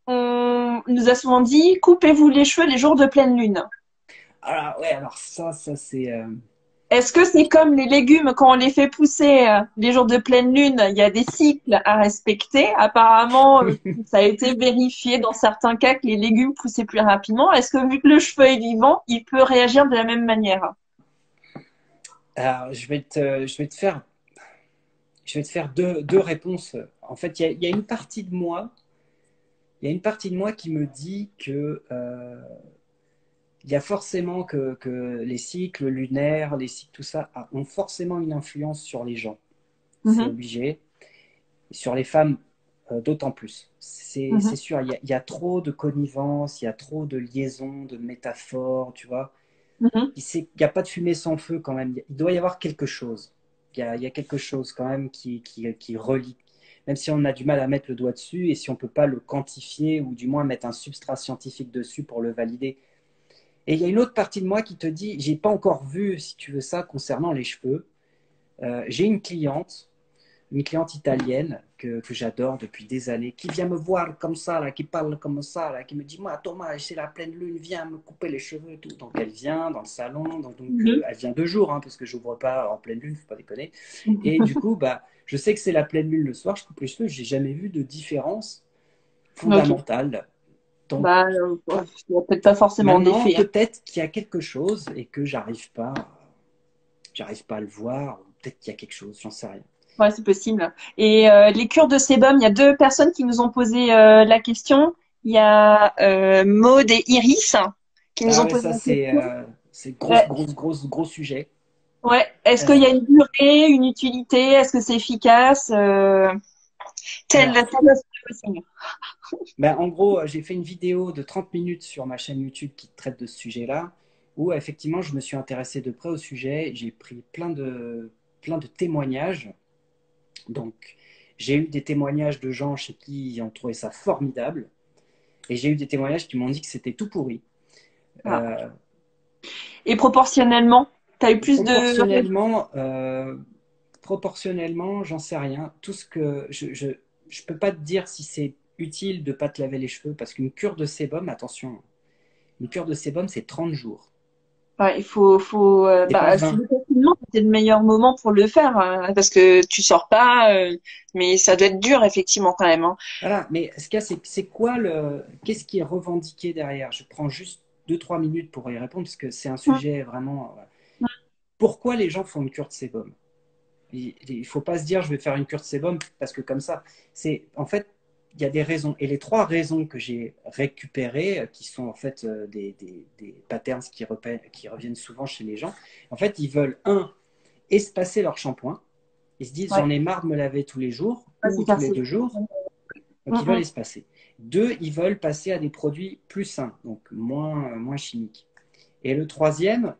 on nous a souvent dit, coupez-vous les cheveux les jours de pleine lune. Alors, ouais, alors ça c'est. Est-ce que c'est comme les légumes quand on les fait pousser les jours de pleine lune, il y a des cycles à respecter. Apparemment, ça a été vérifié dans certains cas que les légumes poussaient plus rapidement. Est-ce que vu que le cheveu est vivant, il peut réagir de la même manière? Alors, je vais te faire deux réponses. En fait, il y a une partie de moi, il y a une partie de moi qui me dit que il y a forcément que les cycles lunaires, les cycles, tout ça, ont forcément une influence sur les gens. C'est Mhm, obligé. Et sur les femmes, d'autant plus. C'est mhm, sûr, il y a trop de connivence, il y a trop de liaisons, de métaphores, tu vois. mhm. Il n'y a pas de fumée sans feu quand même. Il doit y avoir quelque chose. Il y a quelque chose quand même qui relie. Même si on a du mal à mettre le doigt dessus et si on ne peut pas le quantifier ou du moins mettre un substrat scientifique dessus pour le valider. Et il y a une autre partie de moi qui te dit, j'ai pas encore vu, si tu veux ça, concernant les cheveux. J'ai une cliente italienne que j'adore depuis des années, qui vient me voir comme ça, là, qui parle comme ça, là, qui me dit, moi, Thomas, c'est la pleine lune, viens me couper les cheveux et tout. Donc elle vient dans le salon, Mhm. elle vient 2 jours, hein, parce que je n'ouvre pas en pleine lune, faut pas déconner. Et du coup, bah, je sais que c'est la pleine lune le soir, je coupe les cheveux, j'ai jamais vu de différence Ok. fondamentale. Donc Bah, il n'y a peut-être pas forcément maintenant, d'effet, hein. peut-être qu'il y a quelque chose et que j'arrive pas à le voir, ou peut-être qu'il y a quelque chose, j'en sais rien. Ouais, c'est possible. Et les cures de sébum, il y a deux personnes qui nous ont posé la question. Il y a Maud et Iris qui nous Ah ont ouais, posé ça la question. c'est Euh, gros sujet. ouais. Est-ce qu'il y Euh, a une durée, une utilité? Est-ce que c'est efficace? alors, Tel le signe. ben, en gros, j'ai fait une vidéo de 30 minutes sur ma chaîne YouTube qui traite de ce sujet-là, où effectivement, je me suis intéressé de près au sujet. J'ai pris plein de témoignages. Donc, j'ai eu des témoignages de gens chez qui ils ont trouvé ça formidable, et j'ai eu des témoignages qui m'ont dit que c'était tout pourri. Voilà. Euh, Et proportionnellement, tu as eu plus de... proportionnellement, j'en sais rien. Tout ce que je peux pas te dire si c'est utile de pas te laver les cheveux parce qu'une cure de sébum, attention, une cure de sébum c'est 30 jours. Ouais, C'est pas si 20. le confinement, c'était le meilleur moment pour le faire, parce que tu sors pas, mais ça doit être dur, effectivement, quand même, hein. Voilà, mais ce qu'il y a, c'est quoi qu'est-ce qui est revendiqué derrière? Je prends juste 2 3 minutes pour y répondre parce que c'est un Mm. sujet vraiment. Pourquoi les gens font une cure de sébum? Il ne faut pas se dire je vais faire une cure de sébum parce que comme ça. C'est en fait il y a des raisons et les 3 raisons que j'ai récupérées qui sont en fait des patterns qui reviennent souvent chez les gens. En fait, ils veulent espacer leur shampoing. Ils se disent Ouais, j'en ai marre de me laver tous les jours ouais, ou c'est tous ça, les c'est... 2 jours. Donc Mm, ils veulent mm. espacer. 2, ils veulent passer à des produits plus sains, donc moins chimiques. Et le troisième,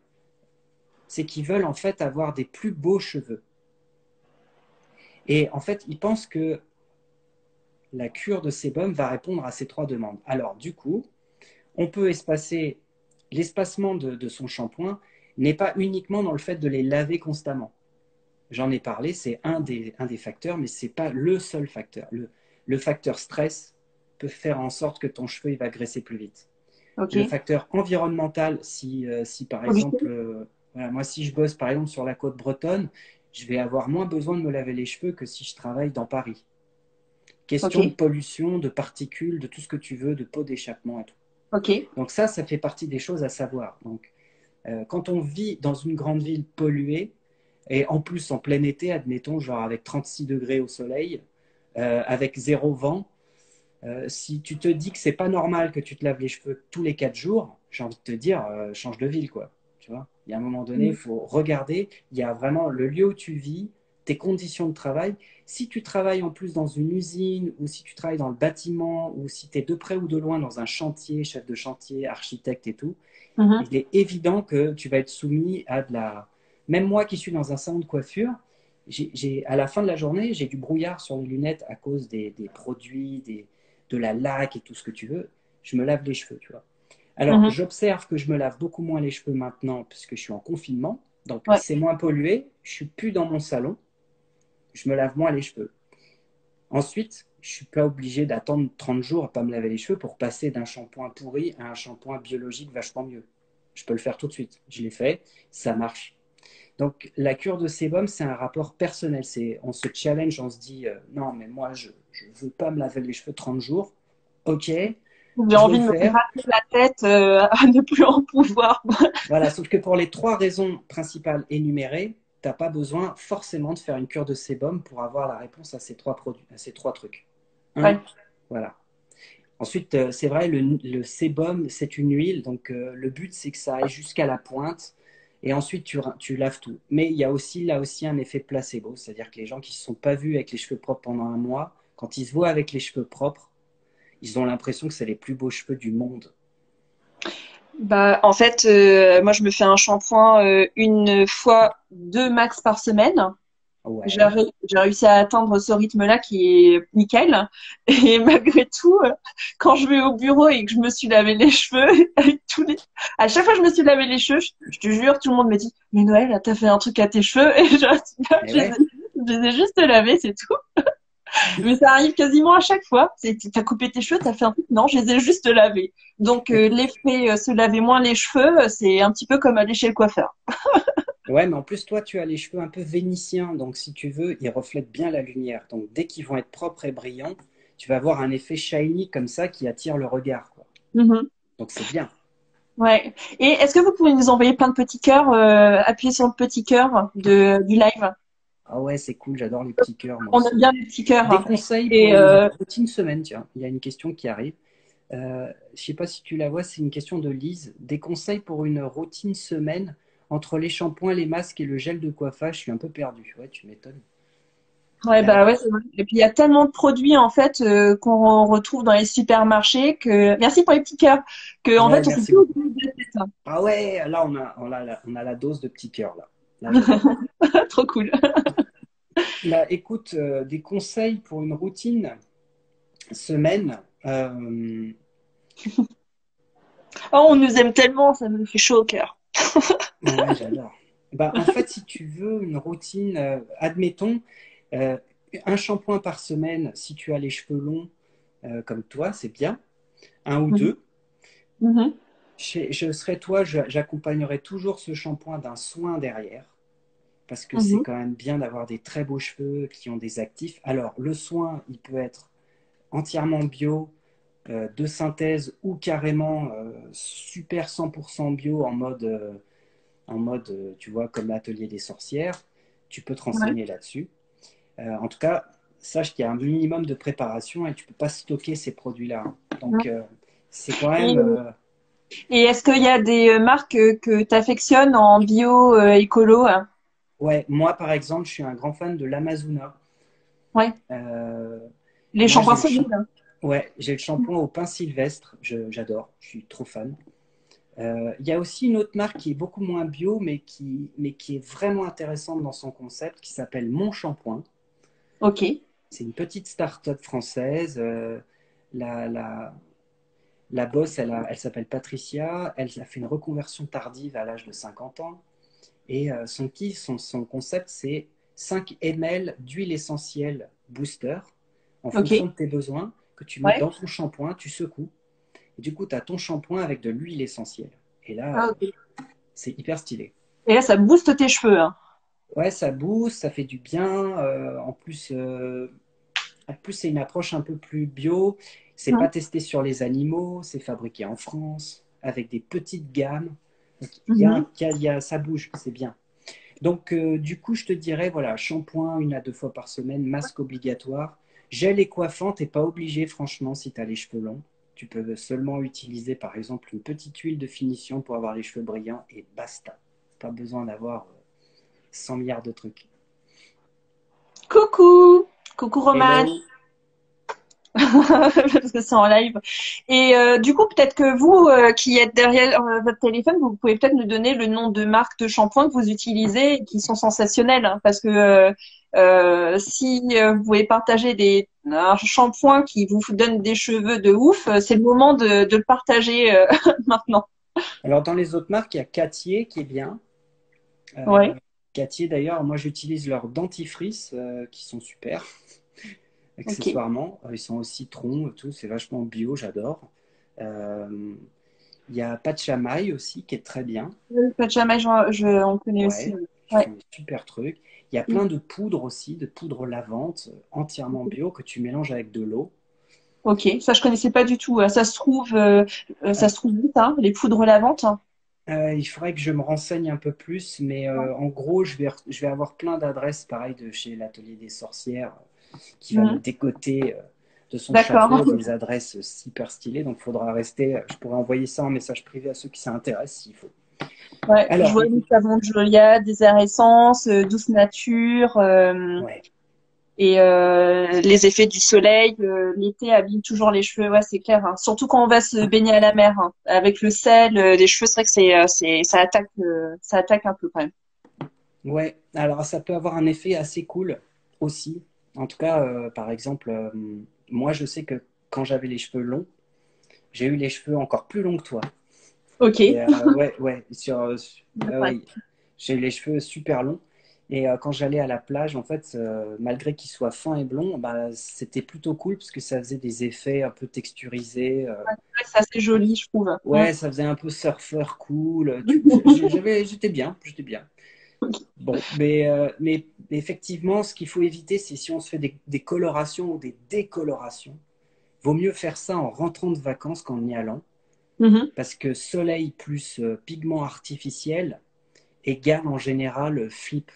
c'est qu'ils veulent en fait avoir des plus beaux cheveux. Et en fait, ils pensent que la cure de sébum va répondre à ces 3 demandes. Alors, du coup, on peut espacer, l'espacement de son shampoing n'est pas uniquement dans le fait de les laver constamment. J'en ai parlé, c'est un des facteurs, mais ce n'est pas le seul facteur. Le facteur stress peut faire en sorte que ton cheveu il va graisser plus vite. Ok. Le facteur environnemental, si par exemple, Pollution. voilà, moi si je bosse par exemple sur la côte bretonne, je vais avoir moins besoin de me laver les cheveux que si je travaille dans Paris. Ok. Question de pollution, de particules, de tout ce que tu veux, de pots d'échappement et tout. Ok. Donc ça fait partie des choses à savoir. Donc quand on vit dans une grande ville polluée, et en plus en plein été, admettons, genre avec 36 degrés au soleil, avec zéro vent, si tu te dis que c'est pas normal que tu te laves les cheveux tous les 4 jours, j'ai envie de te dire, change de ville, quoi. Tu vois, il y a un moment donné, il Mm. faut regarder, il y a vraiment le lieu où tu vis, tes conditions de travail. Si tu travailles en plus dans une usine, ou si tu travailles dans le bâtiment, ou si tu es de près ou de loin dans un chantier, chef de chantier, architecte et tout, Mhm. il est évident que tu vas être soumis à de la... Même moi qui suis dans un salon de coiffure, à la fin de la journée, j'ai du brouillard sur les lunettes à cause des produits, de la laque et tout ce que tu veux. Je me lave les cheveux, tu vois. Alors, Mhm. j'observe que je me lave beaucoup moins les cheveux maintenant puisque je suis en confinement. Donc, Ouais. c'est moins pollué. Je suis plus dans mon salon. Je me lave moins les cheveux. Ensuite, je suis pas obligé d'attendre 30 jours à pas me laver les cheveux pour passer d'un shampoing pourri à un shampoing biologique vachement mieux. Je peux le faire tout de suite. Je l'ai fait, ça marche. Donc la cure de sébum, c'est un rapport personnel. On se challenge, on se dit non, mais moi, je ne veux pas me laver les cheveux 30 jours. Ok, J'ai je vais envie le de me faire. gratter la tête à ne plus en pouvoir. Voilà, sauf que pour les trois raisons principales énumérées, tu n'as pas besoin forcément de faire une cure de sébum pour avoir la réponse à ces trois produits, à ces trois trucs. Un, Ouais. voilà. Ensuite, c'est vrai, le sébum, c'est une huile, donc le but, c'est que ça aille jusqu'à la pointe, et ensuite tu laves tout. Mais il y a aussi là aussi un effet placebo, c'est-à-dire que les gens qui ne se sont pas vus avec les cheveux propres pendant un mois, quand ils se voient avec les cheveux propres, ils ont l'impression que c'est les plus beaux cheveux du monde. Bah, en fait, moi, je me fais un shampoing une fois deux max par semaine. Ouais, J'ai réussi à atteindre ce rythme-là qui est nickel. Et malgré tout, quand je vais au bureau et que je me suis lavé les cheveux, avec à chaque fois que je me suis lavé les cheveux, je te jure, tout le monde me dit, mais Noël, t'as fait un truc à tes cheveux? Et je reste là, et ouais. je les ai juste lavés, c'est tout. Mais ça arrive quasiment à chaque fois. T'as coupé tes cheveux, t'as fait un truc? Non, je les ai juste lavés. Donc, Mais l'effet se laver moins les cheveux, c'est un petit peu comme aller chez le coiffeur. ouais, mais en plus, toi, tu as les cheveux un peu vénitiens, donc si tu veux, ils reflètent bien la lumière. Donc dès qu'ils vont être propres et brillants, tu vas avoir un effet shiny comme ça qui attire le regard, quoi. Mhm. Donc c'est bien. Ouais. Et est-ce que vous pouvez nous envoyer plein de petits cœurs, appuyer sur le petit cœur du live? Ah ouais, c'est cool, j'adore les petits cœurs, moi On aime aussi. bien les petits cœurs, Des hein. conseils pour Et une routine semaine, tiens, il y a une question qui arrive. Je sais pas si tu la vois, c'est une question de Lise. Des conseils pour une routine semaine entre les shampoings, les masques et le gel de coiffage, je suis un peu perdu. Ouais, tu m'étonnes. ouais, Euh, bah ouais, c'est vrai. Et puis il y a tellement de produits en fait qu'on retrouve dans les supermarchés que merci pour les petits cœurs que en ouais, fait on s'est merci plus beaucoup. obligé de faire Ah ouais, là on a la dose de petits cœurs là. Là j'adore. ça. Trop cool. Bah écoute, des conseils pour une routine semaine. Oh, on nous aime tellement, ça me fait chaud au cœur. Ouais, j'adore. Bah, en fait, si tu veux une routine, admettons, euh, un shampoing par semaine, si tu as les cheveux longs comme toi, c'est bien. Un ou Mhm. deux. Mhm. Je serais toi, j'accompagnerais toujours ce shampoing d'un soin derrière, parce que c'est Mhm. quand même bien d'avoir des très beaux cheveux qui ont des actifs. Alors, le soin, il peut être entièrement bio, de synthèse ou carrément super 100% bio en mode, tu vois, comme l'atelier des sorcières. Tu peux te Ouais. renseigner là-dessus. En tout cas, sache qu'il y a un minimum de préparation et tu ne peux pas stocker ces produits-là. Donc, c'est quand Et, même. et est-ce qu'il y a des marques que tu affectionnes en bio écolo, hein? Ouais, moi, par exemple, je suis un grand fan de l'Amazona. Ouais, Euh, les moi, shampoings solides, hein. ouais, j'ai le shampoing au pain sylvestre. J'adore, je suis trop fan. Il y a aussi une autre marque qui est beaucoup moins bio, mais qui est vraiment intéressante dans son concept, qui s'appelle Mon Shampoing. Ok. C'est une petite start-up française. La, la, la boss, elle s'appelle Patricia. Elle a fait une reconversion tardive à l'âge de 50 ans. Et son concept, c'est 5 ml d'huile essentielle booster en Ok. fonction de tes besoins. que tu mets Ouais. dans ton shampoing, tu secoues. Et du coup, tu as ton shampoing avec de l'huile essentielle. Et là, Ah, ok. c'est hyper stylé. Et là, ça booste tes cheveux, hein. Ouais, ça booste, ça fait du bien. En plus, c'est une approche un peu plus bio. C'est pas Mhm. testé sur les animaux, c'est fabriqué en France, avec des petites gammes. Donc, Mhm. ça bouge, c'est bien. Donc, du coup, je te dirais, voilà, shampoing 1 à 2 fois par semaine, masque obligatoire. Gel et coiffant, t'es pas obligé, franchement, si tu as les cheveux longs. Tu peux seulement utiliser, par exemple, une petite huile de finition pour avoir les cheveux brillants et basta. Pas besoin d'avoir 100 milliards de trucs. Coucou! Coucou Romane! Hello. Parce que c'est en live. Et du coup, peut-être que vous qui êtes derrière votre téléphone, vous pouvez peut-être nous donner le nom de marques de shampoing que vous utilisez et qui sont sensationnels, hein, parce que si vous pouvez partager un shampoing qui vous donne des cheveux de ouf, c'est le moment de le partager maintenant. Alors, dans les autres marques, il y a Cattier qui est bien. Ouais, Cattier, d'ailleurs, moi, j'utilise leurs dentifrices qui sont super, ok. accessoirement. Ils sont au citron et tout, c'est vachement bio, j'adore. Euh, Il y a Pachamay aussi qui est très bien. Pas jamais, on connaît aussi. Ouais, qui Ouais. font des super trucs. Il y a plein de poudres aussi, de poudres lavantes entièrement bio que tu mélanges avec de l'eau. Ok, ça je connaissais pas du tout. Ça Euh, se trouve vite, hein, les poudres lavantes. il faudrait que je me renseigne un peu plus, mais en gros, je vais avoir plein d'adresses, pareil, de chez l'Atelier des Sorcières, qui va me Mhm. décoter de son chapeau D'accord. des adresses super stylées. Donc, il faudra rester. Je pourrais envoyer ça en message privé à ceux qui s'intéressent s'il faut. Ouais, je Alors, vois du savon de Julia, des airs essences, douce nature, ouais. et les effets du soleil. L'été abîme toujours les cheveux, ouais, c'est clair, hein. Surtout quand on va se baigner à la mer, hein. Avec le sel, les cheveux, c'est vrai que ça attaque un peu quand même. Ouais, alors ça peut avoir un effet assez cool aussi. En tout cas, par exemple, moi je sais que quand j'avais les cheveux longs, j'ai eu les cheveux encore plus longs que toi. Ok. Et ouais, ouais, Ouais. ouais, j'ai eu les cheveux super longs. Et quand j'allais à la plage, en fait, malgré qu'ils soient fins et blonds, bah, c'était plutôt cool parce que ça faisait des effets un peu texturisés. Ouais, c'est assez joli, je trouve. Mm. Ouais, ça faisait un peu surfeur cool. J'étais bien, j'étais bien. Bon, mais effectivement, ce qu'il faut éviter, c'est si on se fait des colorations ou des décolorations, vaut mieux faire ça en rentrant de vacances qu'en y allant, Mhm. parce que soleil plus pigment artificiel égale en général flip.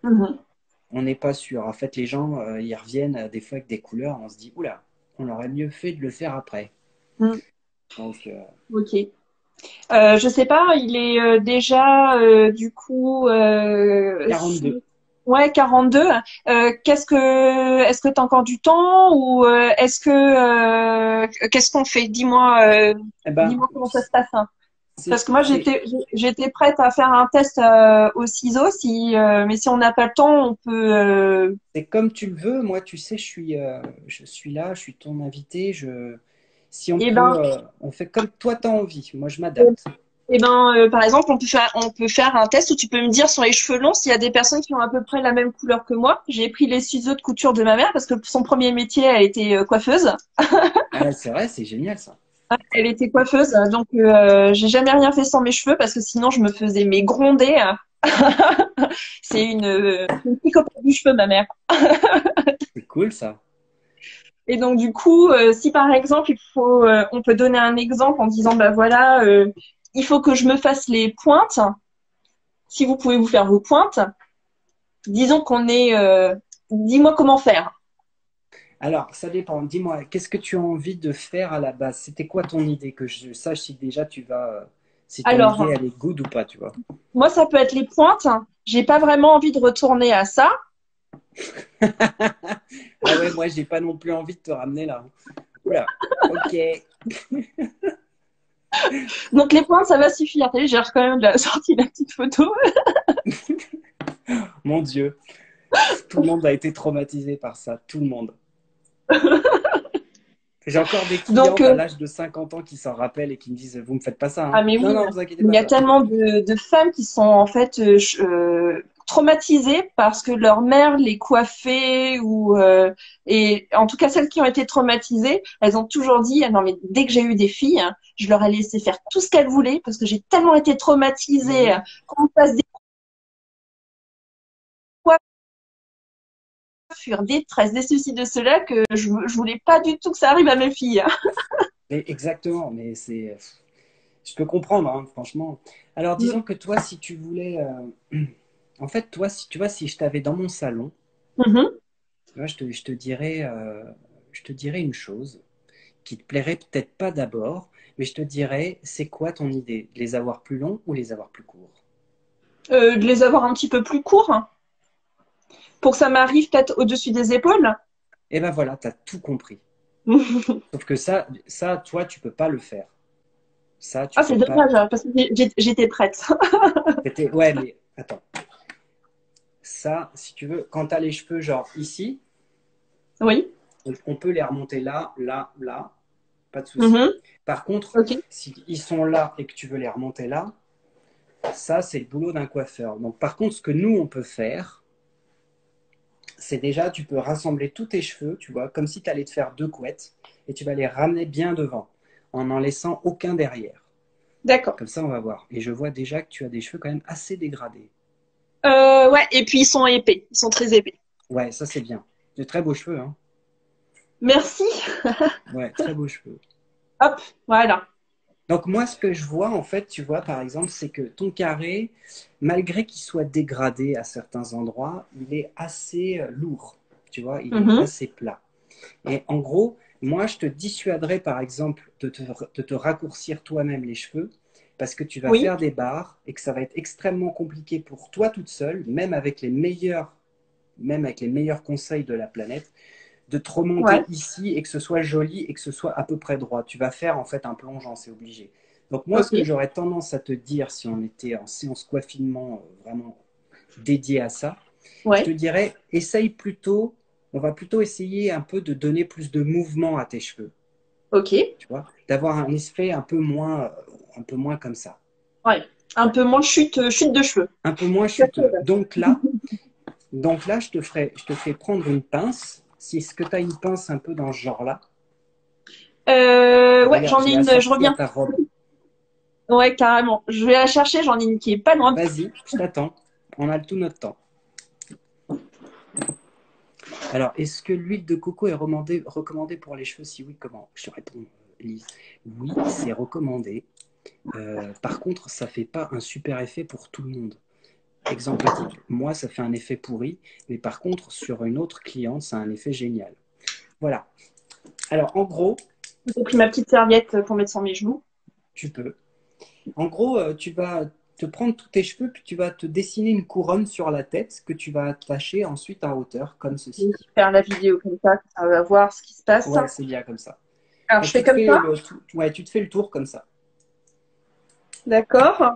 Mhm. On n'est pas sûr. En fait, les gens, ils reviennent des fois avec des couleurs, on se dit, oula, on aurait mieux fait de le faire après. Mm. Donc, Ok. Je sais pas, il est déjà du coup 42. ouais 42. Est-ce que tu as encore du temps ou qu'est-ce qu'on fait? Eh ben, Dis-moi comment ça se passe, hein. Parce que moi c'est j'étais prête à faire un test au ciseau mais si on n'a pas le temps, on peut C'est comme tu le veux. Moi, tu sais, je suis là, je suis ton invité. Si on eh ben peut, on fait comme toi, t'as envie. Moi, je m'adapte. par exemple, on peut faire un test où tu peux me dire sur les cheveux longs s'il y a des personnes qui ont à peu près la même couleur que moi. J'ai pris les ciseaux de couture de ma mère parce que son premier métier, elle était coiffeuse. Ah, c'est vrai, c'est génial ça. Elle était coiffeuse, donc j'ai jamais rien fait sans mes cheveux parce que sinon je me faisais mes gronder. C'est une psychopathe du cheveu, ma mère. C'est cool ça. Et donc du coup, si par exemple on peut donner un exemple en disant bah voilà, il faut que je me fasse les pointes. Si vous pouvez vous faire vos pointes, disons qu'on est, dis-moi comment faire. Alors, ça dépend. Dis-moi, qu'est-ce que tu as envie de faire à la base? C'était quoi ton idée? Que je sache si déjà tu vas, si ton idée Alors, elle est good ou pas, tu vois. moi ça peut être les pointes. J'ai pas vraiment envie de retourner à ça. Ah ouais, moi, j'ai pas non plus envie de te ramener là. Oula, ok. Donc les pointes, ça va suffire. T'as vu, j'ai quand même sorti la petite photo. Mon Dieu, tout le monde a été traumatisé par ça, tout le monde. J'ai encore des Donc clientes à l'âge de 50 ans qui s'en rappellent et qui me disent, vous me faites pas ça, ah hein? mais Non, oui, non, vous inquiétez mais il pas, y a ça va. tellement de femmes qui sont en fait traumatisées parce que leur mère les coiffait et en tout cas celles qui ont été traumatisées, elles ont toujours dit ah non mais dès que j'ai eu des filles, hein, je leur ai laissé faire tout ce qu'elles voulaient parce que j'ai tellement été traumatisée Mhm. qu'on me fasse des coiffures, des tresses, des ceci, de cela que je voulais pas du tout que ça arrive à mes filles. Mais exactement, mais c'est, je peux comprendre, hein, franchement. Alors, disons que toi, si tu voulais, en fait, toi, si tu vois, si je t'avais dans mon salon, Mhm. tu vois, je te dirais une chose qui te plairait peut-être pas d'abord, mais je te dirais, c'est quoi ton idée? De les avoir plus longs ou les avoir plus courts? De les avoir un petit peu plus courts, hein, pour que ça m'arrive peut-être au-dessus des épaules. Et ben voilà, tu as tout compris. Sauf que ça, toi, tu peux pas le faire. Ça, tu Ah, peux c'est pas. dommage, hein, parce que j'étais prête. Ouais, mais attends. Ça, si tu veux, quand tu as les cheveux genre ici, Oui. on peut les remonter là, là, là, pas de souci. Mhm. Par contre, Ok. si ils sont là et que tu veux les remonter là, ça, c'est le boulot d'un coiffeur. Donc, par contre, ce que nous, on peut faire, c'est déjà, tu peux rassembler tous tes cheveux, tu vois, comme si tu allais te faire deux couettes, et tu vas les ramener bien devant, en n'en laissant aucun derrière. D'accord. Comme ça, on va voir. Et je vois déjà que tu as des cheveux quand même assez dégradés. Ouais, et puis ils sont épais. Ils sont très épais. Ouais, ça, c'est bien. De très beaux cheveux, hein. Merci. Ouais, très beaux cheveux. Hop, voilà. Donc moi, ce que je vois, en fait, tu vois, par exemple, c'est que ton carré, malgré qu'il soit dégradé à certains endroits, il est assez lourd, tu vois, il est Mhm. assez plat. Et en gros, moi, je te dissuaderais, par exemple, de te raccourcir toi-même les cheveux, parce que tu vas Oui. faire des barres et que ça va être extrêmement compliqué pour toi toute seule, même avec les meilleurs conseils de la planète, de te remonter Ouais. ici et que ce soit joli et que ce soit à peu près droit. Tu vas faire en fait un plongeant, c'est obligé. Donc moi, ce Ok. que j'aurais tendance à te dire si on était en séance coiffinement vraiment dédiée à ça, je te Ouais. dirais, on va plutôt essayer un peu de donner plus de mouvement à tes cheveux, Ok. tu vois, d'avoir un effet un peu moins comme ça, Ouais. Un peu moins chute de cheveux. un peu moins Tout à fait, chuteux. Donc là, je te fais prendre une pince. Si est-ce que tu as une pince un peu dans ce genre-là? Ouais, Regarde, j'en je ai l'ai une, je assortie à reviens. ta robe. Ouais, carrément. Je vais la chercher, j'en ai une qui est pas loin. Vas-y, je t'attends. On a tout notre temps. Alors, est-ce que l'huile de coco est recommandée pour les cheveux? Si oui, comment? Je te réponds, Lise. Oui, c'est recommandé. Par contre, ça fait pas un super effet pour tout le monde. Exemple type, moi, ça fait un effet pourri, mais par contre, sur une autre cliente, ça a un effet génial. Voilà. Alors, en gros, J'ai pris ma petite serviette pour mettre sur mes genoux. tu peux. En gros, tu vas te prendre tous tes cheveux, puis tu vas te dessiner une couronne sur la tête que tu vas attacher ensuite en hauteur, comme Je vais ceci. faire la vidéo comme ça va voir ce qui se passe. Ouais, c'est bien comme ça. Alors, je Donc fais comme ça. ouais, tu te fais le tour comme ça. D'accord.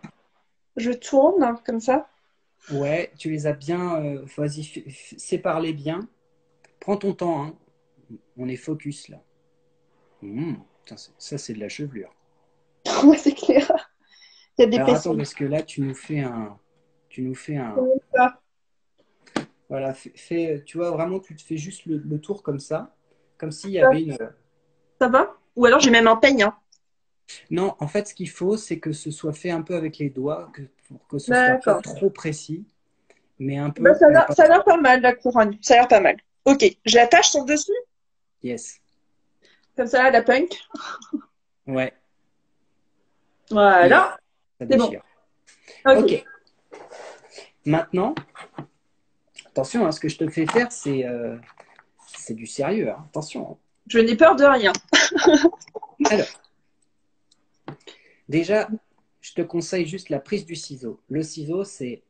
Je tourne comme ça. Ouais, tu les as bien, vas-y, sépare-les bien. Prends ton temps, hein. On est focus là. Putain, ça, c'est de la chevelure. Ouais, c'est clair. Il y a des Alors attends, pessons. parce que là, tu nous fais un, voilà, tu vois, vraiment, tu te fais juste le tour comme ça, comme s'il y avait une. Ça va? Ou alors j'ai même un peigne, hein. Non, en fait, ce qu'il faut, c'est que ce soit fait un peu avec les doigts, pour que ce soit pas D'accord. trop précis, mais un Bah, peu, mais pas ça a trop. l'air pas mal, la couronne. Ça a l'air pas mal. Ok, je l'attache sur le dessus, Yes. comme ça, la punk. Ouais, yes. Voilà, Ça c'est bon. déchire. Ok. Ok. Maintenant, attention, hein, ce que je te fais faire, c'est du sérieux, hein. Attention, hein. Je n'ai peur de rien. Alors, déjà, je te conseille juste la prise du ciseau. Le ciseau, c'est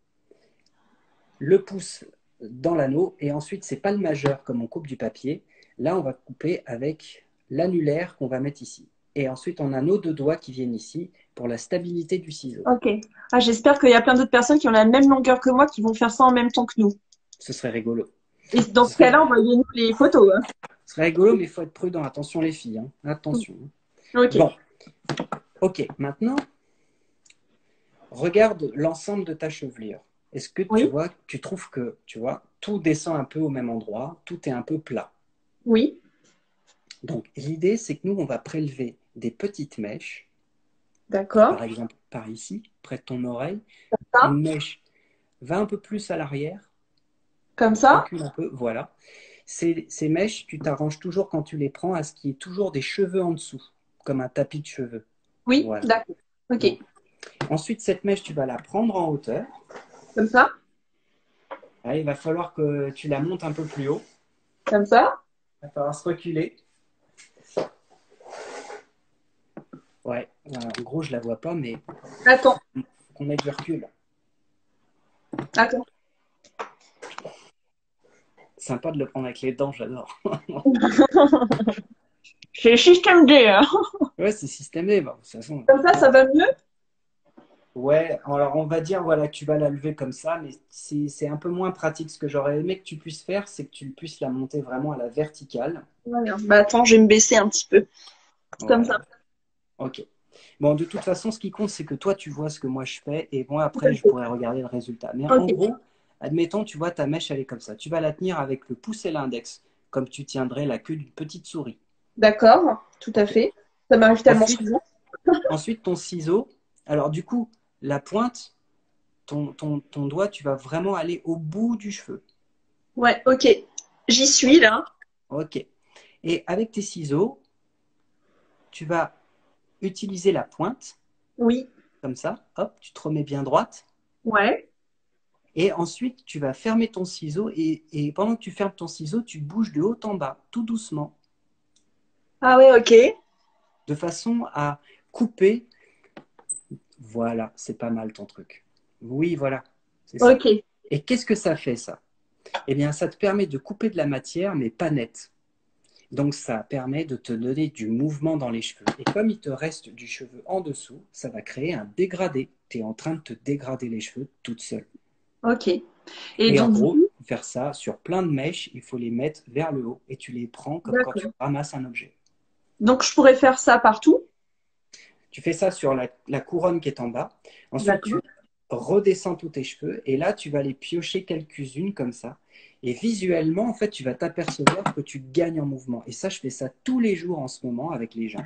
le pouce dans l'anneau et ensuite, c'est pas le majeur comme on coupe du papier. Là, on va couper avec l'annulaire qu'on va mettre ici. Et ensuite, on a nos deux doigts qui viennent ici pour la stabilité du ciseau. Ok. Ah, j'espère qu'il y a plein d'autres personnes qui ont la même longueur que moi qui vont faire ça en même temps que nous. Ce serait rigolo. Et dans Ce ce serait, cas-là, envoyez-nous les photos, hein. ce serait rigolo, mais il faut être prudent. Attention les filles, hein. Attention. Ok. Bon, ok. Maintenant, regarde l'ensemble de ta chevelure. est-ce que tu Oui, vois, tu trouves que, tu vois, tout descend un peu au même endroit, tout est un peu plat. oui, Donc, l'idée, c'est que nous, on va prélever des petites mèches, d'accord. par exemple par ici, près de ton oreille. Ça, Une mèche va un peu plus à l'arrière, comme ça? recule un peu, voilà. Ces mèches, tu t'arranges toujours quand tu les prends à ce qu'il y ait toujours des cheveux en dessous, comme un tapis de cheveux. Oui, Voilà. d'accord. Ok, Bon. Ensuite, cette mèche, tu vas la prendre en hauteur. comme ça? Là, il va falloir que tu la montes un peu plus haut. Comme ça? Il va falloir se reculer. Ouais, voilà. En gros, je la vois pas, mais Attends, faut qu'on ait du recul. attends. Sympa de le prendre avec les dents, j'adore. C'est système D, hein. Ouais, c'est systémé. Bah, de toute façon, Comme ça va mieux? ouais, alors on va dire voilà, que tu vas la lever comme ça, mais c'est un peu moins pratique. Ce que j'aurais aimé que tu puisses faire, c'est que tu puisses la monter vraiment à la verticale. Voilà. Bah attends, je vais me baisser un petit peu. Comme ça. Voilà, ok. Bon, de toute façon, ce qui compte, c'est que toi, tu vois ce que moi je fais, et moi, Tout à après, je fait. pourrais regarder le résultat. Mais en Ok, gros, admettons, tu vois, ta mèche, elle est comme ça. Tu vas la tenir avec le pouce et l'index, comme tu tiendrais la queue d'une petite souris. d'accord, tout à Ok. fait. Ça m'arrive tellement Ensuite, souvent. ensuite, ton ciseau. Alors, du coup, la pointe, ton doigt, tu vas vraiment aller au bout du cheveu. Ouais, ok. J'y suis là. Ok. Et avec tes ciseaux, tu vas utiliser la pointe, Oui, comme ça. Hop, tu te remets bien droite. ouais. Et ensuite, tu vas fermer ton ciseau. Et pendant que tu fermes ton ciseau, tu bouges de haut en bas, tout doucement, Ah ouais, ok. de façon à couper. Voilà, c'est pas mal ton truc. Oui, voilà, c'est ça. Ok. Et qu'est-ce que ça fait, ça? Eh bien, ça te permet de couper de la matière, mais pas nette. Donc, ça permet de te donner du mouvement dans les cheveux. Et comme il te reste du cheveu en dessous, ça va créer un dégradé. Tu es en train de te dégrader les cheveux toute seule. Ok. Et Et en donc, du gros, coup, pour faire ça, sur plein de mèches, il faut les mettre vers le haut et tu les prends comme quand tu d'accord. ramasses un objet. Donc, je pourrais faire ça partout. Tu fais ça sur la couronne qui est en bas. Ensuite, tu D'accord. redescends tous tes cheveux et là, tu vas les piocher quelques-unes comme ça. Et visuellement, en fait, tu vas t'apercevoir que tu gagnes en mouvement. Et ça, je fais ça tous les jours en ce moment avec les gens.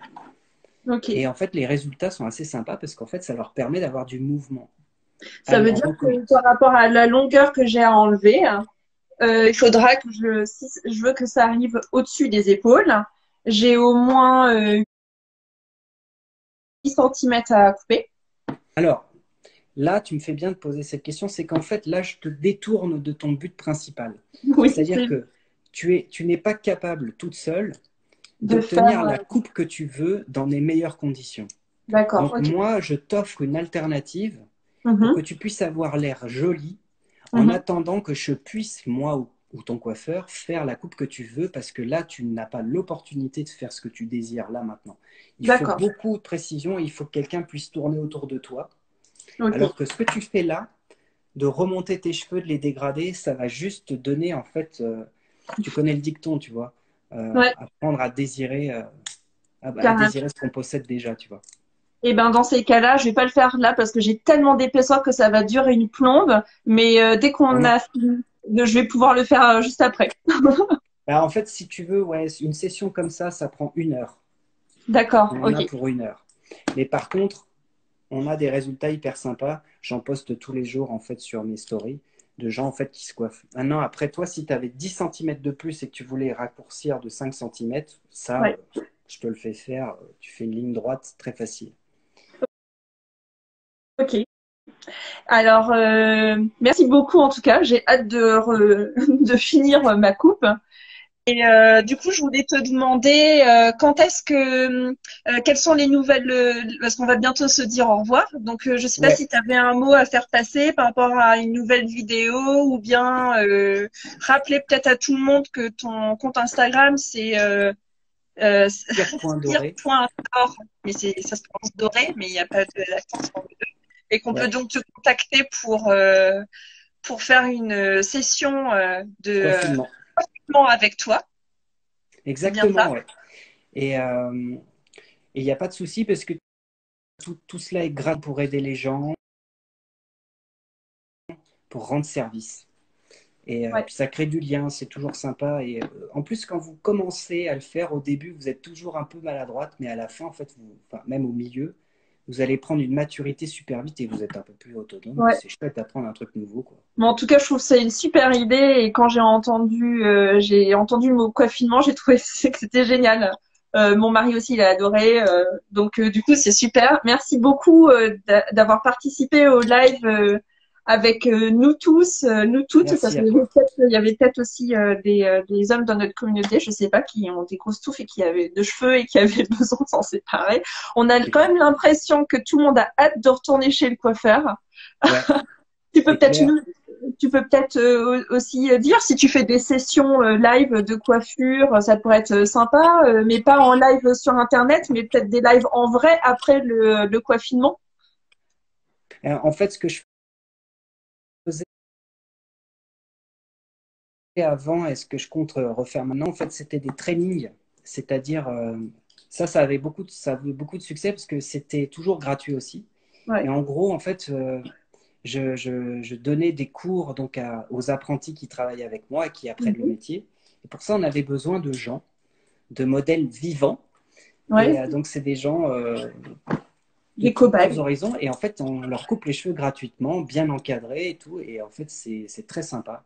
Ok. Et en fait, les résultats sont assez sympas parce qu'en fait, ça leur permet d'avoir du mouvement. Ça Allez, veut on dire que recommence. par rapport à la longueur que j'ai à enlever, il faudra que si je veux que ça arrive au-dessus des épaules, j'ai au moins 10 cm à couper. Alors, là, tu me fais bien de poser cette question, c'est qu'en fait, là, je te détourne de ton but principal. Oui, C'est-à-dire que tu n'es pas capable toute seule de faire. d'obtenir la coupe que tu veux dans les meilleures conditions. D'accord, Donc ok. moi, je t'offre une alternative pour que Mhm, tu puisses avoir l'air joli en mhm. attendant que je puisse, moi ou ton coiffeur, faire la coupe que tu veux parce que là, tu n'as pas l'opportunité de faire ce que tu désires là maintenant. Il faut D'accord, beaucoup de précision et il faut que quelqu'un puisse tourner autour de toi. Alors ok. que ce que tu fais là, de remonter tes cheveux, de les dégrader, ça va juste te donner, en fait, tu connais le dicton, tu vois, Ouais, apprendre à carrément. désirer ce qu'on possède déjà, tu vois. Et ben dans ces cas-là, je vais pas le faire là parce que j'ai tellement d'épaisseur que ça va durer une plombe. Mais dès Ah qu'on non. a fini, je vais pouvoir le faire juste après. Bah, en fait, si tu veux, ouais, une session comme ça prend 1 heure. D'accord, On en a ok. pour 1 heure. Mais par contre, on a des résultats hyper sympas. J'en poste tous les jours, en fait, sur mes stories, de gens, en fait, qui se coiffent. Maintenant, après, toi, si tu avais 10 centimètres de plus et que tu voulais raccourcir de 5 centimètres, ça, Ouais. je te le fais faire. Tu fais une ligne droite très facile. Ok. Alors, merci beaucoup en tout cas. J'ai hâte de finir ma coupe. Et du coup, je voulais te demander quand est-ce que, quelles sont les nouvelles, parce qu'on va bientôt se dire au revoir. Donc, je sais pas Ouais. si tu avais un mot à faire passer par rapport à une nouvelle vidéo ou bien rappeler peut-être à tout le monde que ton compte Instagram, c'est euh, Point doré. cire.or, mais ça se prononce doré, mais il n'y a pas de l'accent sur le E. Et qu'on peut Ouais. donc te contacter pour faire une session de Coiffement. avec toi. C'est bien ça? Exactement, ouais. Et il n'y a pas de souci parce que tout cela est gratuit pour aider les gens. pour rendre service. Et Ouais. puis ça crée du lien, c'est toujours sympa. Et en plus, quand vous commencez à le faire au début, vous êtes toujours un peu maladroite, mais à la fin, en fait, enfin, même au milieu, vous allez prendre une maturité super vite et vous êtes un peu plus autonome. Puis Ouais. c'est chouette d'apprendre un truc nouveau, quoi. Mais en tout cas, je trouve ça une super idée. Et quand j'ai entendu le mot confinement, j'ai trouvé que c'était génial. Mon mari aussi, il a adoré. Donc, du coup, c'est super. Merci beaucoup d'avoir participé au live avec nous tous, nous toutes, parce Merci à qu'il toi. y avait peut-être aussi des hommes dans notre communauté, je sais pas, qui ont des grosses touffes et qui avaient de cheveux et qui avaient besoin de s'en séparer. On a C'est quand clair. même l'impression que tout le monde a hâte de retourner chez le coiffeur. Ouais, Tu peux c'est peut-être clair. nous, tu peux peut-être aussi dire si tu fais des sessions live de coiffure, ça pourrait être sympa, mais pas en live sur Internet, mais peut-être des lives en vrai après le confinement. En fait, ce que je faisais avant et ce que je compte refaire maintenant, en fait, c'était des trainings. C'est-à-dire, ça avait beaucoup de succès parce que c'était toujours gratuit aussi. Et Ouais. en gros, en fait, je donnais des cours donc aux apprentis qui travaillaient avec moi et qui apprennent le Mhm. métier. Et pour ça, on avait besoin de gens, de modèles vivants. Et Ouais. donc, c'est des gens de Des tous cobayes. horizons. Et en fait, on leur coupe les cheveux gratuitement, bien encadrés et tout. Et en fait, c'est très sympa.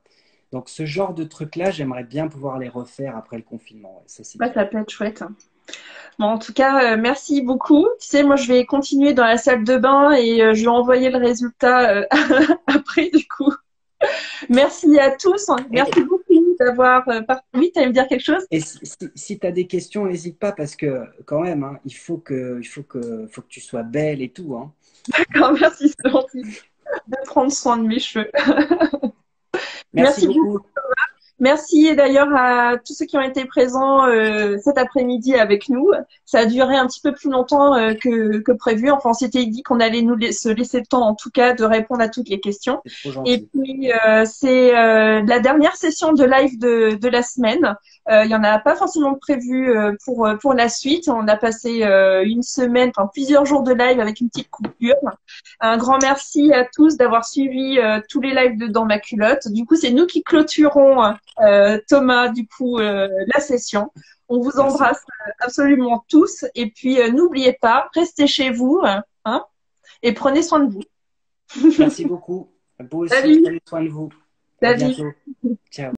Donc, ce genre de trucs-là, j'aimerais bien pouvoir les refaire après le confinement. Ouais, ça, c'est Ouais, bien. ça peut être chouette. Bon, en tout cas, merci beaucoup. Tu sais, moi, je vais continuer dans la salle de bain et je vais envoyer le résultat après, du coup. Merci à tous. Et, Merci beaucoup d'avoir Oui, tu allais me dire quelque chose? et si tu as des questions, n'hésite pas parce que quand même, hein, faut que tu sois belle et tout, hein. D'accord, merci, c'est gentil de prendre soin de mes cheveux. Merci Merci beaucoup. beaucoup. Merci d'ailleurs à tous ceux qui ont été présents cet après-midi avec nous. Ça a duré un petit peu plus longtemps que prévu. Enfin, on s'était dit qu'on allait se laisser le temps, en tout cas, de répondre à toutes les questions. C'est trop Et gentil. puis, c'est la dernière session de live de la semaine. Il y en a pas forcément prévu pour la suite. On a passé une semaine, enfin plusieurs jours de live avec une petite coupure. Un grand merci à tous d'avoir suivi tous les lives de Dans ma culotte. Du coup, c'est nous qui clôturons Thomas, du coup, la session. On vous Merci. embrasse absolument tous. Et puis, n'oubliez pas, restez chez vous, hein, et prenez soin de vous. Merci beaucoup. Vous aussi, Salut, prenez soin de vous. À salut. bientôt. Ciao.